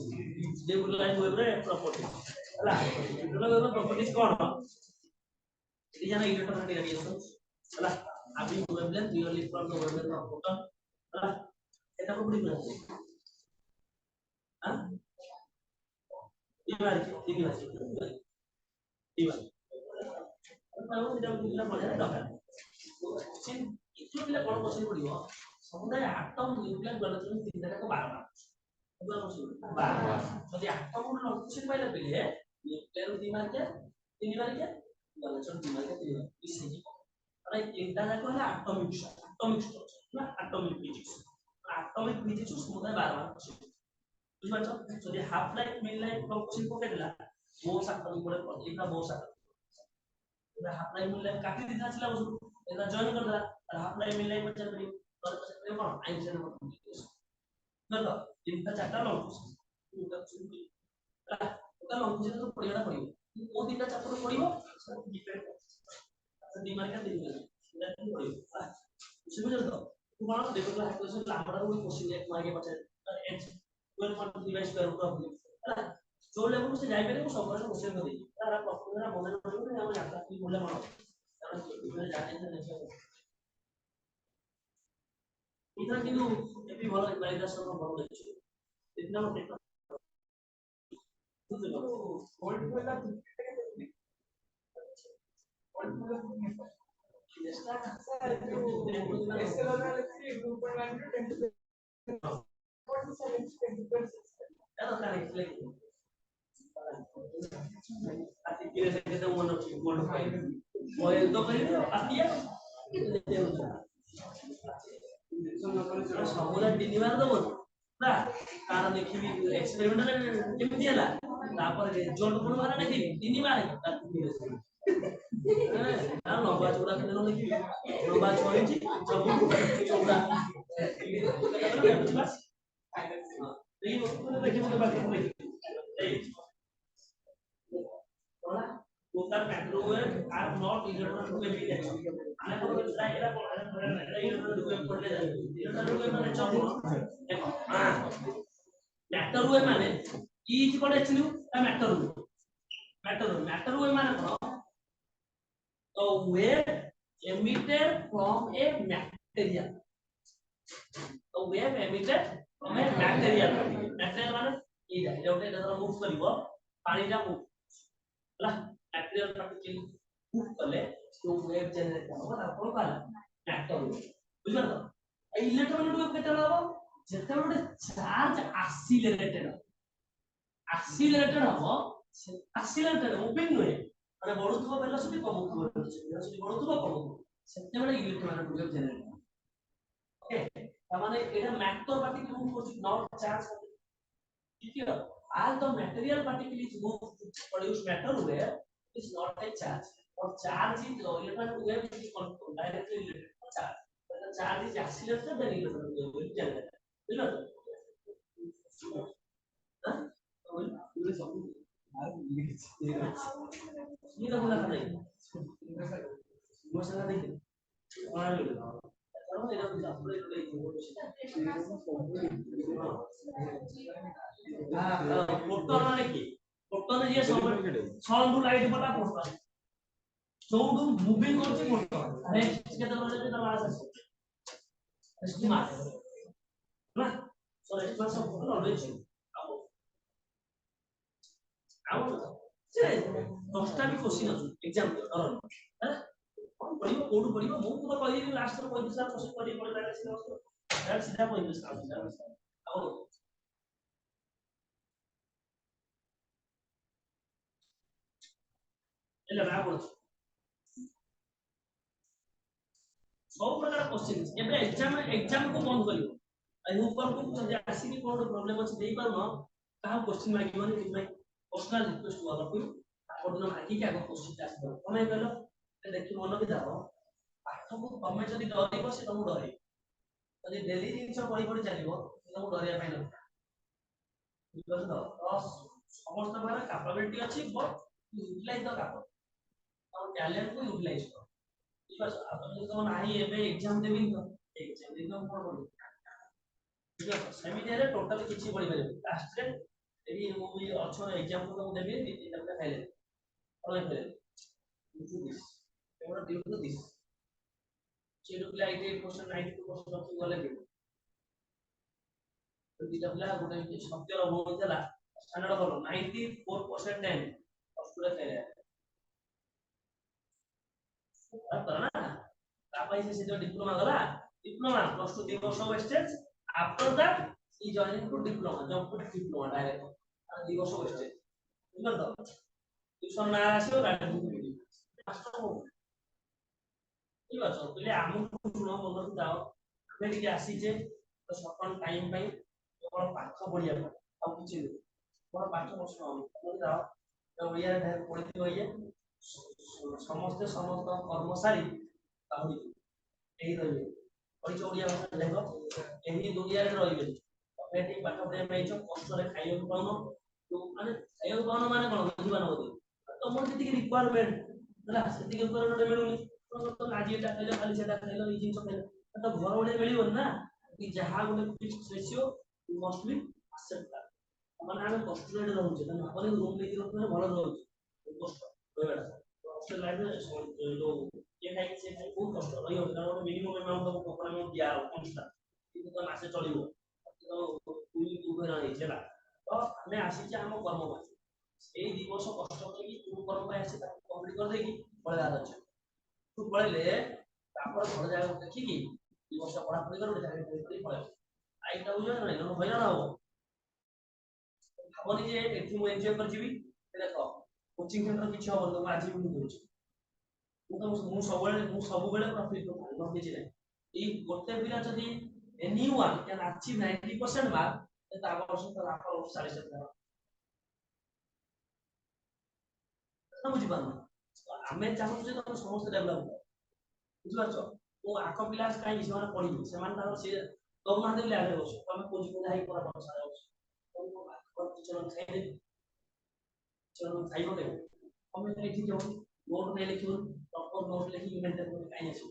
डिग्रेड लाइन वेव रा प्रॉपर्टी हला डिग्रेड लाइन वेव रा प्रॉपर्टीज कौन ये जाना इलेक्ट्रोमैग्नेटिक रेडिएशन हला अभी wavelength really from the wavelength of photon हला এটা को पड़ी है हां दीवार और जब मिलना पड़े ना डॉक्टर सिन इतना मिला कौन क्वेश्चन पड़ियो समुदाय एटम न्यूक्लियर गलत तीन तरह का 12 যদি एटम रो क्वेश्चन पाइला पहिले न्यूक्लियर दिमाग के तीन बार के गलत दिमाग के तीन इसी अरे एकटा जाको है एटॉमिक स्ट्रक्चर ना एटॉमिक फिजिक्स समुदाय 12 क्वेश्चन বুঝছো যদি হাফ লাইফ মিড লাইফ ক্वेश्चन को केला वो साकल করে এটা वो साकल এটা হাফ লাইফ মিড লাইফ কাটি দিতা ছিল এটা জয়েন कर दिला और हाफ लाइफ मिड लाइफ बचल पड़ी और बचल कोन आइंस्टाइन मॉडल देखो तीनटा चारटा लॉन्ग तो लॉन्ग तो पढ़ियाटा पड़ियो वो तीनटा चैप्टर पढ़ियो डिपेंड दिमाग का दिन पढ़ियो समझ लो तू मानो देखो क्लास क्वेश्चन लांबड़ा वो क्वेश्चन एक मार्के बचे एच 12.3 स्क्वायर रूट ऑफ है जो लेवल से जाई परे वो सब वाला क्वेश्चन कर देगी तारा प्रॉब्लम मेरा मन में पड़ो ना हम जाता की बोले मानो कारण मैं जाने से नहीं इधर किनु एपी भलो वैलिडेशन रो भलो अछि इतना मत बुझलो होल्ड कोला ସବୁରା ତିନିବାର ଦବ ନା ତାର ଦେଖିବି ଏକ୍ସପେରିମେଣ୍ଟାଲ କେମିତି ହେଲା ତାପରେ ରେଜଲ୍ଟ ପୁଣି ମାନେ ଦେଖିବି ତିନିବାର ତାର ଲମ୍ବା ଚଉଡ଼ା କେତେ ନ ଦେଖିବି ଲମ୍ବା 6 ଇଞ୍ଚ ସବୁ ଚଉଡ଼ା ଏଇ ଦେଖିବି total macrowave are not electron wave ana ko try era ko electron wave porde electron wave mane chakmo matter wave mane e is called actually a matter wave mane ko a wave emitted from a material mane e jote edara move karibo pani ta move La material particle move kale to wave generate hobo na kon kala matter बुझल तो electron wave केते होबो जेते गोटे charge accelerated होबो accelerated moving होय माने बढुथबो velocity कमुथबो velocity बढुथबो कमुथबो सेते बेले इलेक्ट्रॉन wave generate ओके त माने एटा मैटर पार्टिकल मूव करछि नॉट चार्ज ठीक है all the material particle is moved to produce matter where is not a charge or charge is electron wave is directly related to charge when the charge is accelerated then electron wave will generate you know ये सब ये तो बोला नहीं मसला नहीं और এটা আপনি फोटोन মানে কি फोटोन যে সাউন্ড লাইট পটা फोटोन সাউন্ড মুভিং করছে फोटोन আরে কেতে বলে যে তার মাস আছে এসটি মাস না সো এসটি মাস সব অলওয়েজ আও যে 10টা भी क्वेश्चन আছে एग्जाम ধরন হ্যাঁ কোন পড়িব কোড পড়িব মু তো কইলি লাস্ট 35 क्वेश्चन পড়ি পড়ি লাগে সিধা 35 আও एला ना बोल सब प्रकार क्वेश्चन एबे एग्जाम को बंद करियो आई ऊपर को जदी आसीनी कोन प्रॉब्लम अछि देई परनो ता क्वेश्चन मागिबनी कि भाई पर्सनल रिक्वेस्ट हुआ बापू आपन मागी के आगो क्वेश्चन आसी तमे कहलो देखि मन के जाओ पाठ को तमे जदी डरिबो से तमु डरे जदी डेली जिंस पढी पढी चलिबो तमु डरिया पाइ न बिकज द समस्त बारे कैपेबिलिटी अछि बट यूटिलाइज द कैपेबिलिटी और टैलेंट को यूटिलाइज करो ठीक है अपन जो नाही एबे एग्जाम देबिन तो एग्जाम दिन कोन पढो ठीक है सेमिनार रे टोटल किछि पढि परबे लास्ट रे एबी मु भी अच्छा एग्जाम को देबे तीन घंटा खाइले ऑनलाइन करे दिस एवढा ड्यू टू दिस चेडु प्ले 88% 92% समथिंग गले के तो दिटा प्ले गोटे सत्यर बोल देला स्टैंडर्ड बोलो 94% टाइम और पूरा खाइले करना तापाई से जो डिप्लोमा गला डिप्लोमा प्लस 2 3 वर्ष वेस्टेज आफ्टर दैट ही joining to diploma job to diploma direct 2 वर्ष वेस्टेज बुझल तो ट्यूशन ना आसीओ गाडी ठीक আছে पहले आम सुनो मन जाओ हमें टिके आसी जे तो सपन टाइम पई केवल पाठ पढिया आ किछि कोन पाठ प्रश्न हम जाओ तो ओया ढेर पढिति होइए समस्त कर्मचारी काहुरी एही रहिबे परिचय ओडिया भाषा देखो एही दुनिया रे रहिबे एठी पाठ पढे पाइछो कष्ट रे खाइयो पाउनो तो माने खाइयो पाउनो माने कोन बुझिबा न होती तमर जति रिक्वायरमेंट हला सेति के ऊपर नटे मिलुनी तो आज एटा खाइलो खाली सेटा खाइलो ई जिंस खाइलो तो घर ओडे मिलिबो ना कि जहा गोटे fixed ratio must be accept माने हम कष्ट रे रहउ छै तने अपन रूम लेके रहउ भलो रहउ छै कष्ट होइबा हॉस्टल लाइफ में जो ये है कि से बहुत कष्ट रहियो कारण मिनिमम अमाउंट को कपड़ा में दिया कॉन्स्टेंट कि तो मासे चलिबो तो पूरी दुबे रही छला तो हमें आसी जे हम कर्म बा ए दिवस कष्ट करी तू कर्म पाए आसी कंप्लीट कर देगी पळेला अछि तू पळेले ତାପରେ ଘର ଜାଗାକୁ ଦେଖିକି 2 ବର୍ଷ ପଢାପଢି କରି ଗୋଟେ ଚାକିରି କରି ପଳେଇବ ଆଇଟା ବୁଝିବ ନା ନାଇଁ ହଇରାଣ ହବ ଭାବନି ଯେ ଏଠି ମୁଁ ଏନ୍ଜୟ କରିଯିବି ଦେଖ କୋଚିଂ ସେଣ୍ଟର କିଛି ହବନି ମୁଁ ଆଜି ବି କହୁଛି ମୁଁ ସବୁବେଳେ ପ୍ରଫିଟ୍ କରିବି କିଛି ନାହିଁ ଏଇ ଗୋଟେ ପିଲା ଯଦି anyone can achieve 90% mark then ତା ବର୍ଷ ତ ରାଫ 40% ନା ବୁଝିପାରୁନ ଆମେ ଚାହୁଁଛୁ ଯେ ତମେ ସମସ୍ତେ ଡେଭଲପ୍ କର ବୁଝିପାରୁଛ ମୁଁ ଆଖ ପିଲା କାହିଁକି ସେମାନେ ପଢିବେ ସେମାନେ ତାଙ୍କର ସିଏ ଦଉନାହାନ୍ତି ବୋଲି ଆଗରେ ବସୁ ତମେ କୋଚିଂ ଯାଇ ପଢା ବର୍ଷାରେ ବସୁ ଟିଚର ଖାଇଦେବି ଟିଚର ଖାଇବ କେବେ ତମେ ଏଠି ଯାଉ ନୋଟ ନେଇ ଲେଖିବ ପ୍ରପର ନୋଟ ଲେଖିକି ମେଣ୍ଟେନ୍ କରି କାହିଁ ଆସିବ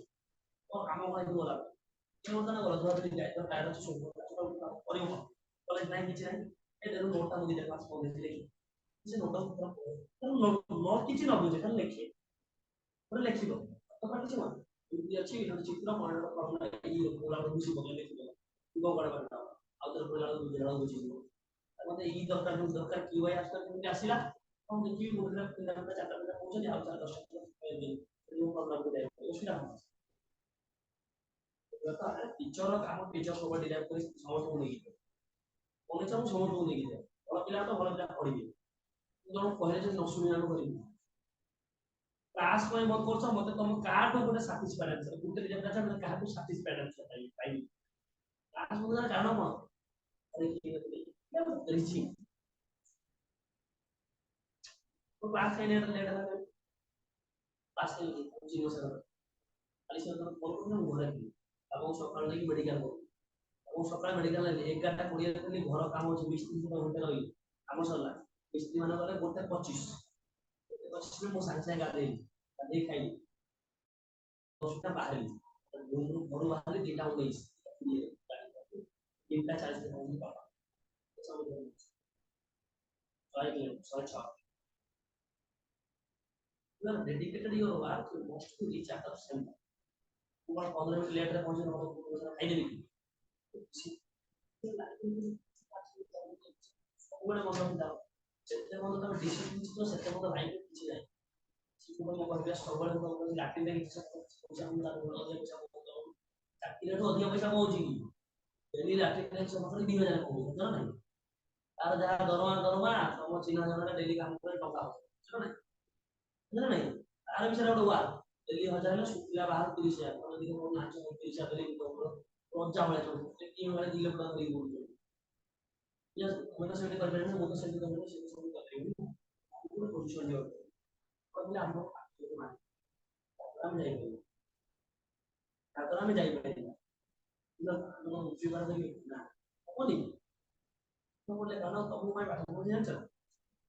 କ'ଣ କାମ ପାଇଁ ଗଲା ଏ ବର୍ତ୍ତମାନ ଗଲା ଧର ଯାଇ ତ ଟାୟାର ଅଛି ସବୁ କରିବ କଲେଜ ନାହିଁ କିଛି ନାହିଁ ଏ ଦେରୁ ନୋଟଟା ମୁଁ ଦିଟା କ୍ଲାସ୍ ପଢ଼େଇଥିଲି ଲେଖି ସେ ନୋଟଟା ନୋଟ କିଛି ନ ବୁଝେ ଖାଲି ଲେଖେ ଗୋଟେ ଲେଖିବ ତମର କିଛି ନାହିଁ ଏମିତି ଅଛି ଗୋଟେ ଚିତ୍ର ମନରେ ଫର୍ମୁଲା ଏଇ ପୁରା ବୁଝି ପକେଇ ଲେଖିବ କ'ଣ କରିବା ଆଉ ଥରେ ପୁରା ବୁଝିଲା ବୁଝିଯିବ ମତେ ଏଇ ଦରକାର କି ଭାଇ ଆସ୍ତା କେମିତି ଆସିଲା କ'ଣ ଦେଖିବି ଗୋଟେ ପିଲା ଚାରିଟା ପିଲା କହୁଛନ୍ତି ଆଉ 4-10ଟା ମୁଁ ପ୍ରୋଗ୍ରାମକୁ ଯାଇ ଅସୁବିଧା କ'ଣ ଟିଚର କାମ ଟିଚର ସବୁ ଡିରାଇଭ୍ କରି ସମସ୍ତଙ୍କୁ ନେଇକି ମଣିଷ ସମସ୍ତଙ୍କୁ ନେଇକି ଯାଏ ଭଲ ପିଲା ତ ଭଲ ପିଲା ପଢିବେ ଜଣ କହିଲେ ଯେ ନ ଶୁଣି ଆମେ କରିବୁ କ୍ଲାସ୍ ପାଇଁ ମତ କରୁଛ ମତେ ତମ କାହାଠୁ ଗୋଟେ ସାଟିସ୍ଫାଏଡ୍ ଆନ୍ସର ଗୋଟେ ଦିଟା ପିଲା ମାନେ କାହାଠୁ ସାଟିସ୍ଫାଏଡ୍ ଆନ୍ସର ପାଇବି କ୍ଲାସ୍ ବୁଝା କାରଣ କ'ଣ ରିଚିଂ तो क्लास का लेटर लेटर है क्लास के कोचिंग में सर खाली सर तो फोन करना घर की अब वो सकाळ लेके मेडिकल को वो सकाळ मेडिकल ले 11टा 20 खाली घर काम ଅଛି 20-30 घंटा रही काम सरला मिस्त्री माने गले गोटे 25 में मो साथ साथ गाधे खाई 10टा बाहर घर बाहर 2टा 19 3टा 40 के पापा सब ट्राई किया 6 you are dedicated your work you must to reach out of center तुम्हारा 15 मिनट लेट रे पहुंचे ना खाई देबी ସବୁବେଳେ ମନ ଥିଲା ଯେତେ ମନ ତମେ ଡିସିପ୍ଲିନ ଥିବ ସେତେ ମନ ଲାଇଫ୍ କିଛି ନାହିଁ ଶିଖୁବ ମୋ କହିବା ସବୁବେଳେ ତମେ ଲାଟିନରେ କିଛି ପଇସା ମୁଁ ତାକୁ ପଇସା ଚାକିରିଠୁ ଅଧିକ ପଇସା କହୁଛି କି ଡେଲି ଲାଟିନରେ ସମସ୍ତେ 2000 କହୁଛି ବୁଝିଲ ନାହିଁ ତାର ଯାହା ଦରମା ତମ ଚିହ୍ନା ଜଣଟା ଡେଲି କାମ କରି ଟଙ୍କା ବୁଝିଲ ନାହିଁ ବୁଝିଲ ନାହିଁ ତାର ବିଷୟରେ ଗୋଟେ ୱାର୍ ଡେଲି 1000 ହେଲେ ଶୁଖିଲା ବାହାର 30000 ତମେ ଯଦି କୋଉ ନାଚ 30000 ଦେଲି ପଞ୍ଚା ଭଳିଆ ଚଳୁଛି କି ଭଳିଆ 2 ଲକ୍ଷ ଟଙ୍କା ଦେଇ ପଡୁଛି ମୁଁ ତ ସେମିତି କରିପାରିବିନି ମୁଁ ତ ସେମିତି କରିପାରିବିନି ସେମିତି ସବୁ କରିପାରିବିନି ଗୋଟେ ପୋଜିସନ ଯିବ କହିଲେ ଆମ ଆମେ ଯାଇପାରିବୁ ତାପରେ ଆମେ ଯାଇପାରିବା ଆମ ବୁଝିବାର ନା ହବନି ବୋଲେ କାରଣ ତମକୁ ପାଇଁ ପାଠ ପଢି ଜାଣିଛ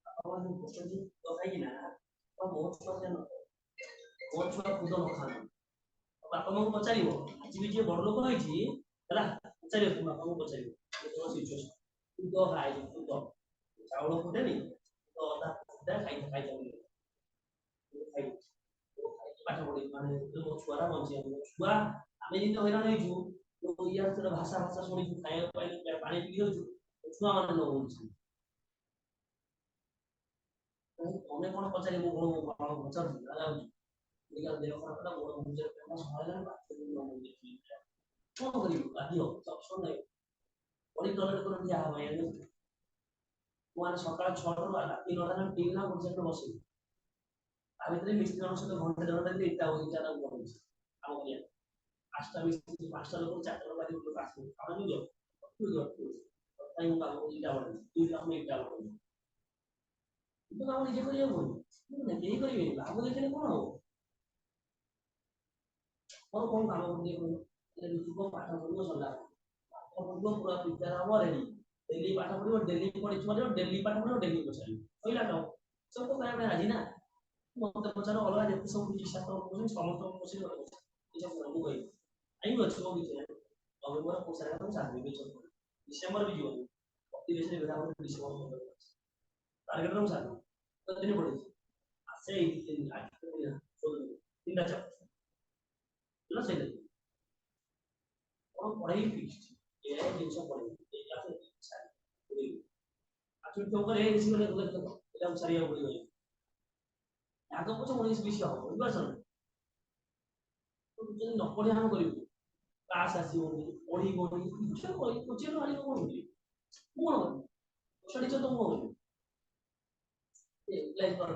ଆପଣ ଯୋଉ କୋଶ୍ଚେନ୍ ଦରକାର ନା ତ ମୋ ଛୁଆ ମୋ ଛୁଆ ଖୁଦ ନ ଖାଆନ୍ତି ବାପା ମାଙ୍କୁ ପଚାରିବ ଆଜି ବି ଯିଏ ବଡ ଲୋକ ହେଇଛି ହେଲା ପଚାରିବ ତମ ବାପାଙ୍କୁ ପଚାରିବ କଣ ସିଚୁଏସନ ଖୁଦ ଖାଇଛି ଖୁଦ ଚାଉଳ ଫୁଟେନି ତ ଅଧା ଫୁଟା ଖାଇଯାଉ ପାଠ ପଢି ମାନେ ମୋ ଛୁଆରା ବଞ୍ଚିବା ଛୁଆ ଆମେ ଯେମିତି ହଇରାଣ ହେଇଛୁ ଇଆର ଭାଷା ଶୁଣିଛୁ ଖାଇବାକୁ ପାଇଲେ ପାଣି ପିଇ ଯାଉଛୁ ଛୁଆ ମାନେ ନ ହଉଛି ତମେ କ'ଣ ପଚାରିବ ମୁଁ କ'ଣ ପଚାରୁଛି ଦେହ ଖରାପ ହେଲା ବଡ କ'ଣ କରିବୁ ବାଧ୍ୟ ଅପସନ ନାହିଁ ବଡି ଟଲେଟ୍ କରି ଠିଆ ହବ ମୁଁ ମାନେ ସକାଳ 6ଟାରୁ ରାତି 9ଟା ଟିଭି ନା ଗୋଟେ ଜାଗାରେ ବସିବି ତା ଭିତରେ ମିସ୍ତ୍ରୀ ମାନଙ୍କ ସହିତ ଘଣ୍ଟେ 1.5 ଘଣ୍ଟା ଇଟା କରୁଛି କାମ କରିବା 5ଟା ମିସ୍ତ୍ରୀ 5ଟା ଲୋକ 4ଟା ଲୋକ ଆସିକି ଆସିବେ କାମ ଦିଅ ମୁଁ କାମ ଇଟା ବଢେଇ 2 କାମ ଇଟା ବଢେଇ କିନ୍ତୁ କାମ ନିଜେ କରିବାକୁ ପଡିବ କେହି କରିବେନି ଲାଭ ଦେଖିଲେ କ'ଣ ହବ ମୋର କ'ଣ କାମ କରିବେ ଯୁବ ପାଠ ପଢିବ ସରିଲା ପାଠ ପଢିବ ପୁରା ପ୍ରିପେୟାର ହବ ରେଡି ଡେଲି ପାଠ ପଢିବ ଡେଲି ପଢିବ ଡେଲି ପାଠ ପଢିବ ଡେଲି ପଚାରିବ କହିଲା ତ ସବୁ ତ କହିବା ପାଇଁ ରାଜି ନା ମତେ ପଚାର ଅଲଗା ଯେତେ ସବୁ ଶାସ୍ତ୍ର କରୁଛନ୍ତି ସମସ୍ତଙ୍କୁ ପଚାରି ମୁଁ କହିବି କାହିଁକି ଅଛି ମୋ କିଛି ନାହିଁ ନଭେମ୍ବର 25 ତାରିଖ ମୁଁ ସାରିବି ଡିସେମ୍ବର ବି ଯିବନି ଅତିବେଶୀରେ ବେଳା ଡିସେମ୍ବର ଟାର୍ଗେଟ ମୁଁ ସାରିବି ଦିନ ପଡିଛି ଆସେ 3ଟା ଚାପ୍ଟର ସେଇଟା କ'ଣ ପଢେଇ ଫିକ୍ସଡ ଏ ଜିନିଷ ପଢେଇ ସାରିବାକୁ ପଡିବ ଆଗ ପଛ 19-20 ହବ ବୁଝିପାରୁଛ ଯଦି ନ ପଢି ଆମେ କରିବୁ କ୍ଲାସ୍ ଆସିବନି ପଢିବନି କିଛି କହି କୋଚିଂ ଆଣିବ କଣ କରିବି ମୁଁ କଣ କରିବି ଷ୍ଟଡି ତ ମୁଁ କରିବି ଏପ୍ଲାଇ କର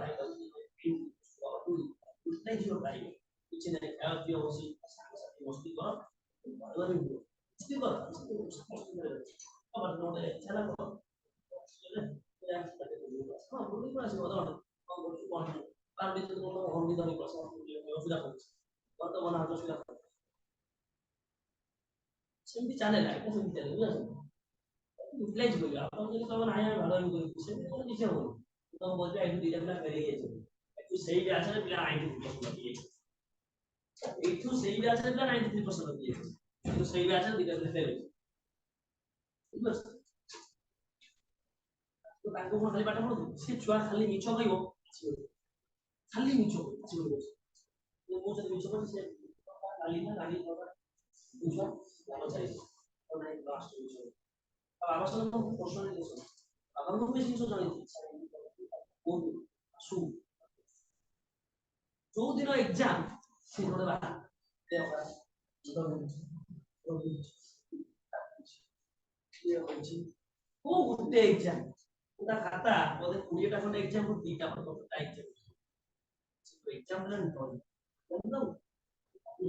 ୟୁଟିଲାଇଜ ୟୁର ଟାଇମ୍ କିଛି ନାହିଁ ଖାଇବା ପିଇବା ବସି ସାଙ୍ଗସାଥି ମସ୍ତି କର ମସ୍ତି କର ଆମର ଗୋଟେ ହେଲା କର ହଁ ବୁଲି ଆସିବ ଅଧଘଣ୍ଟା କଣ କରୁଛୁ କଣ ନାହିଁ ତାର ଭିତରେ ତୁମ ଘରକୁ ଧରି ବସ ଅସୁବିଧା କରୁଛି ବର୍ତ୍ତମାନ ହାତ ଅସୁବିଧା ସେମିତି ଚାଲେ ଲାଇଫ ସେମିତି ଚାଲେ ବୁଝିଲ ୟୁଟିଲାଇଜ କରିବା ଆପଣ ଯଦି ତମ ନାହିଁ ଆମେ ଭାଗ କରିବୁ ସେମିତି କଣ କିଛି ହବନି ତମ ବଜେ ଆଇଟି ଦିଟା ପିଲା ଫେରି ଯାଇଛନ୍ତି ଏଠୁ ସେଇ ବ୍ୟାଚରେ ପିଲା 93% ରଖିଯାଇଛି ଏଠୁ ସେଇ ବ୍ୟାଚରେ ପିଲା 93% ରଖିଯାଇଛି କିନ୍ତୁ ସେଇ ବ୍ୟାଚରେ ଦିଟା ପିଲା ଫେରି ବୁଝିପାରୁଛ ତ ତାଙ୍କୁ କଣ ଖାଲି ପାଠ ପଢୁଛୁ ସେ ଛୁଆ ଖାଲି ମିଛ କହିବ ଖାଲି ମିଛ କହିବ ମୁଁ ଯଦି ମିଛ କହିବି ସେ ଗାଲି ନା ଗାଲି ମିଛ ଲାଭ ଚାଲିବ ଆଉ ନାହିଁ ଲାଷ୍ଟ ମିଛ ଆଉ ଆବଶ୍ୟକ ପର୍ସନାଲି ଜିନିଷ ଆପଣଙ୍କୁ ବି ଜିନିଷ ଜଣେଇଛି କୁହନ୍ତୁ ଆସୁ ଯୋଉ ଦିନ ଏକ୍ଜାମ ସେ ଗୋଟେ ବାହା କୋଉ ଗୋଟେ ଏକ୍ଜାମ ପୁରା ଖାତା ବୋଧେ 20ଟା ଖଣ୍ଡେ ଏକ୍ଜାମ 2ଟା ଖଣ୍ଡେ ଏକ୍ଜାମ ଏକ୍ଜାମ ରେ ଜାଣିଛ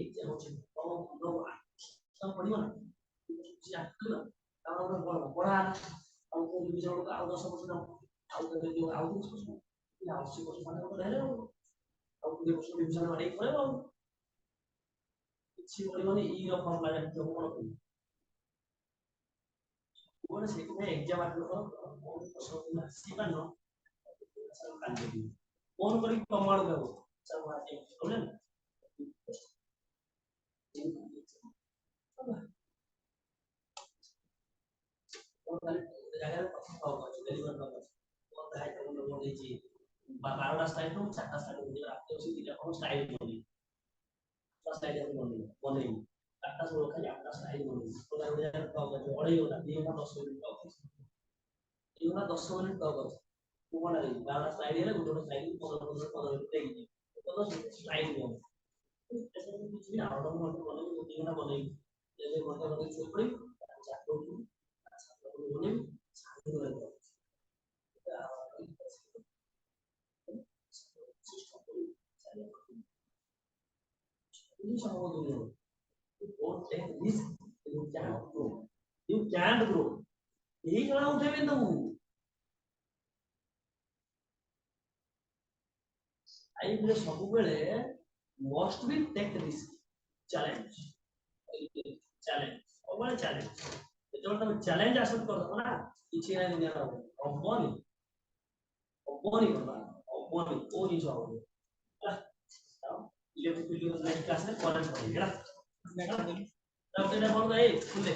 ଏକ୍ଜାମ ଅଛି ତମ ପଢିବ ନା ତାପରେ ପଢା ଆଉ କୋଉ ବିଷୟ ଆଉ 10% ଆଉ ଆଉ 30% ଆଉ 80% ମାନେ ଗୋଟେ ହେଲେ ଆଉ 20% ବିଷୟ ମାରି ପଳେଇବ ଆଉ କିଛି ପଢିବନି ଇ ର ଫର୍ମୁଲା ଜାଣିଥିବ କଣ କରିବ ଗୋଟେ ସେଇଥିପାଇଁ ଏକ୍ଜାମ ଆଟେଣ୍ଡ କର କୋଉ ପ୍ରଶ୍ନ ଆସିବା ନ ଫୋନ କରିକି ତମ ଆଡକୁ ହେବ ସାର୍ ମୁଁ ଆଜି ପ୍ରୋବ୍ଲେମ ଜାଗାରେ କଥା ଅଛି ଡେଲିଭର ଅଛି ମୋର ଦାୟିତ୍ୱ ମୁଁ ଦେଇଛି 12ଟା ସ୍ଲାଇଡ୍ ରୁ 4ଟା ସ୍ଲାଇଡ୍ ଦେବି ରାତି ଅଛି ଦିଟା କଣ ସ୍ଲାଇଡ୍ ବନେଇବି ସ୍ଲାଇଡ୍ ଆମେ ବନେଇବି 4ଟା ସବୁ ଖାଲି 8ଟା ସ୍ଲାଇଡ୍ ବନେଇବି ପୁରା ଗୋଟେ ଜାଗାରେ ଟକ୍ ଅଛି ଅଢେଇ ଘଣ୍ଟା 2 ଘଣ୍ଟା 10 ମିନିଟ୍ ଟକ୍ ଅଛି 2 ଘଣ୍ଟା 10 ମିନିଟ୍ ଟକ୍ ଅଛି ମୁଁ କଣ ଲାଗିବି 12ଟା ସ୍ଲାଇଡ୍ ହେଲେ ଗୋଟେ ସ୍ଲାଇଡ୍ 15 ମିନିଟ୍ ଦେଇକି ସ୍ଲାଇଡ୍ ବନେଇବି କିଛି ବି ଆଉ ଗୋଟେ ଘଣ୍ଟା ବନେଇବି 2 ଘଣ୍ଟା ବନେଇବି ଏବେ ଘଣ୍ଟା ବନେଇକି ଶୋଇ ପଡ଼ିବି 4ଟା ଉଠିବି ବନେଇବି Don't take risk. You can't grow. You can't grow. यही जरा उठे भी तो आई बोले सब बेले must be take risk. Challenge. सब बेले challenge. जो तुम challenge एक्सेप्ट कर दो ना किसी ना दुनिया का अबोनी करना अबोनी वो चीज होगी ये वीडियो नेक्स्ट क्लास में कॉलेज पढ़ेंगे ना तब तेरा बोल गए खुले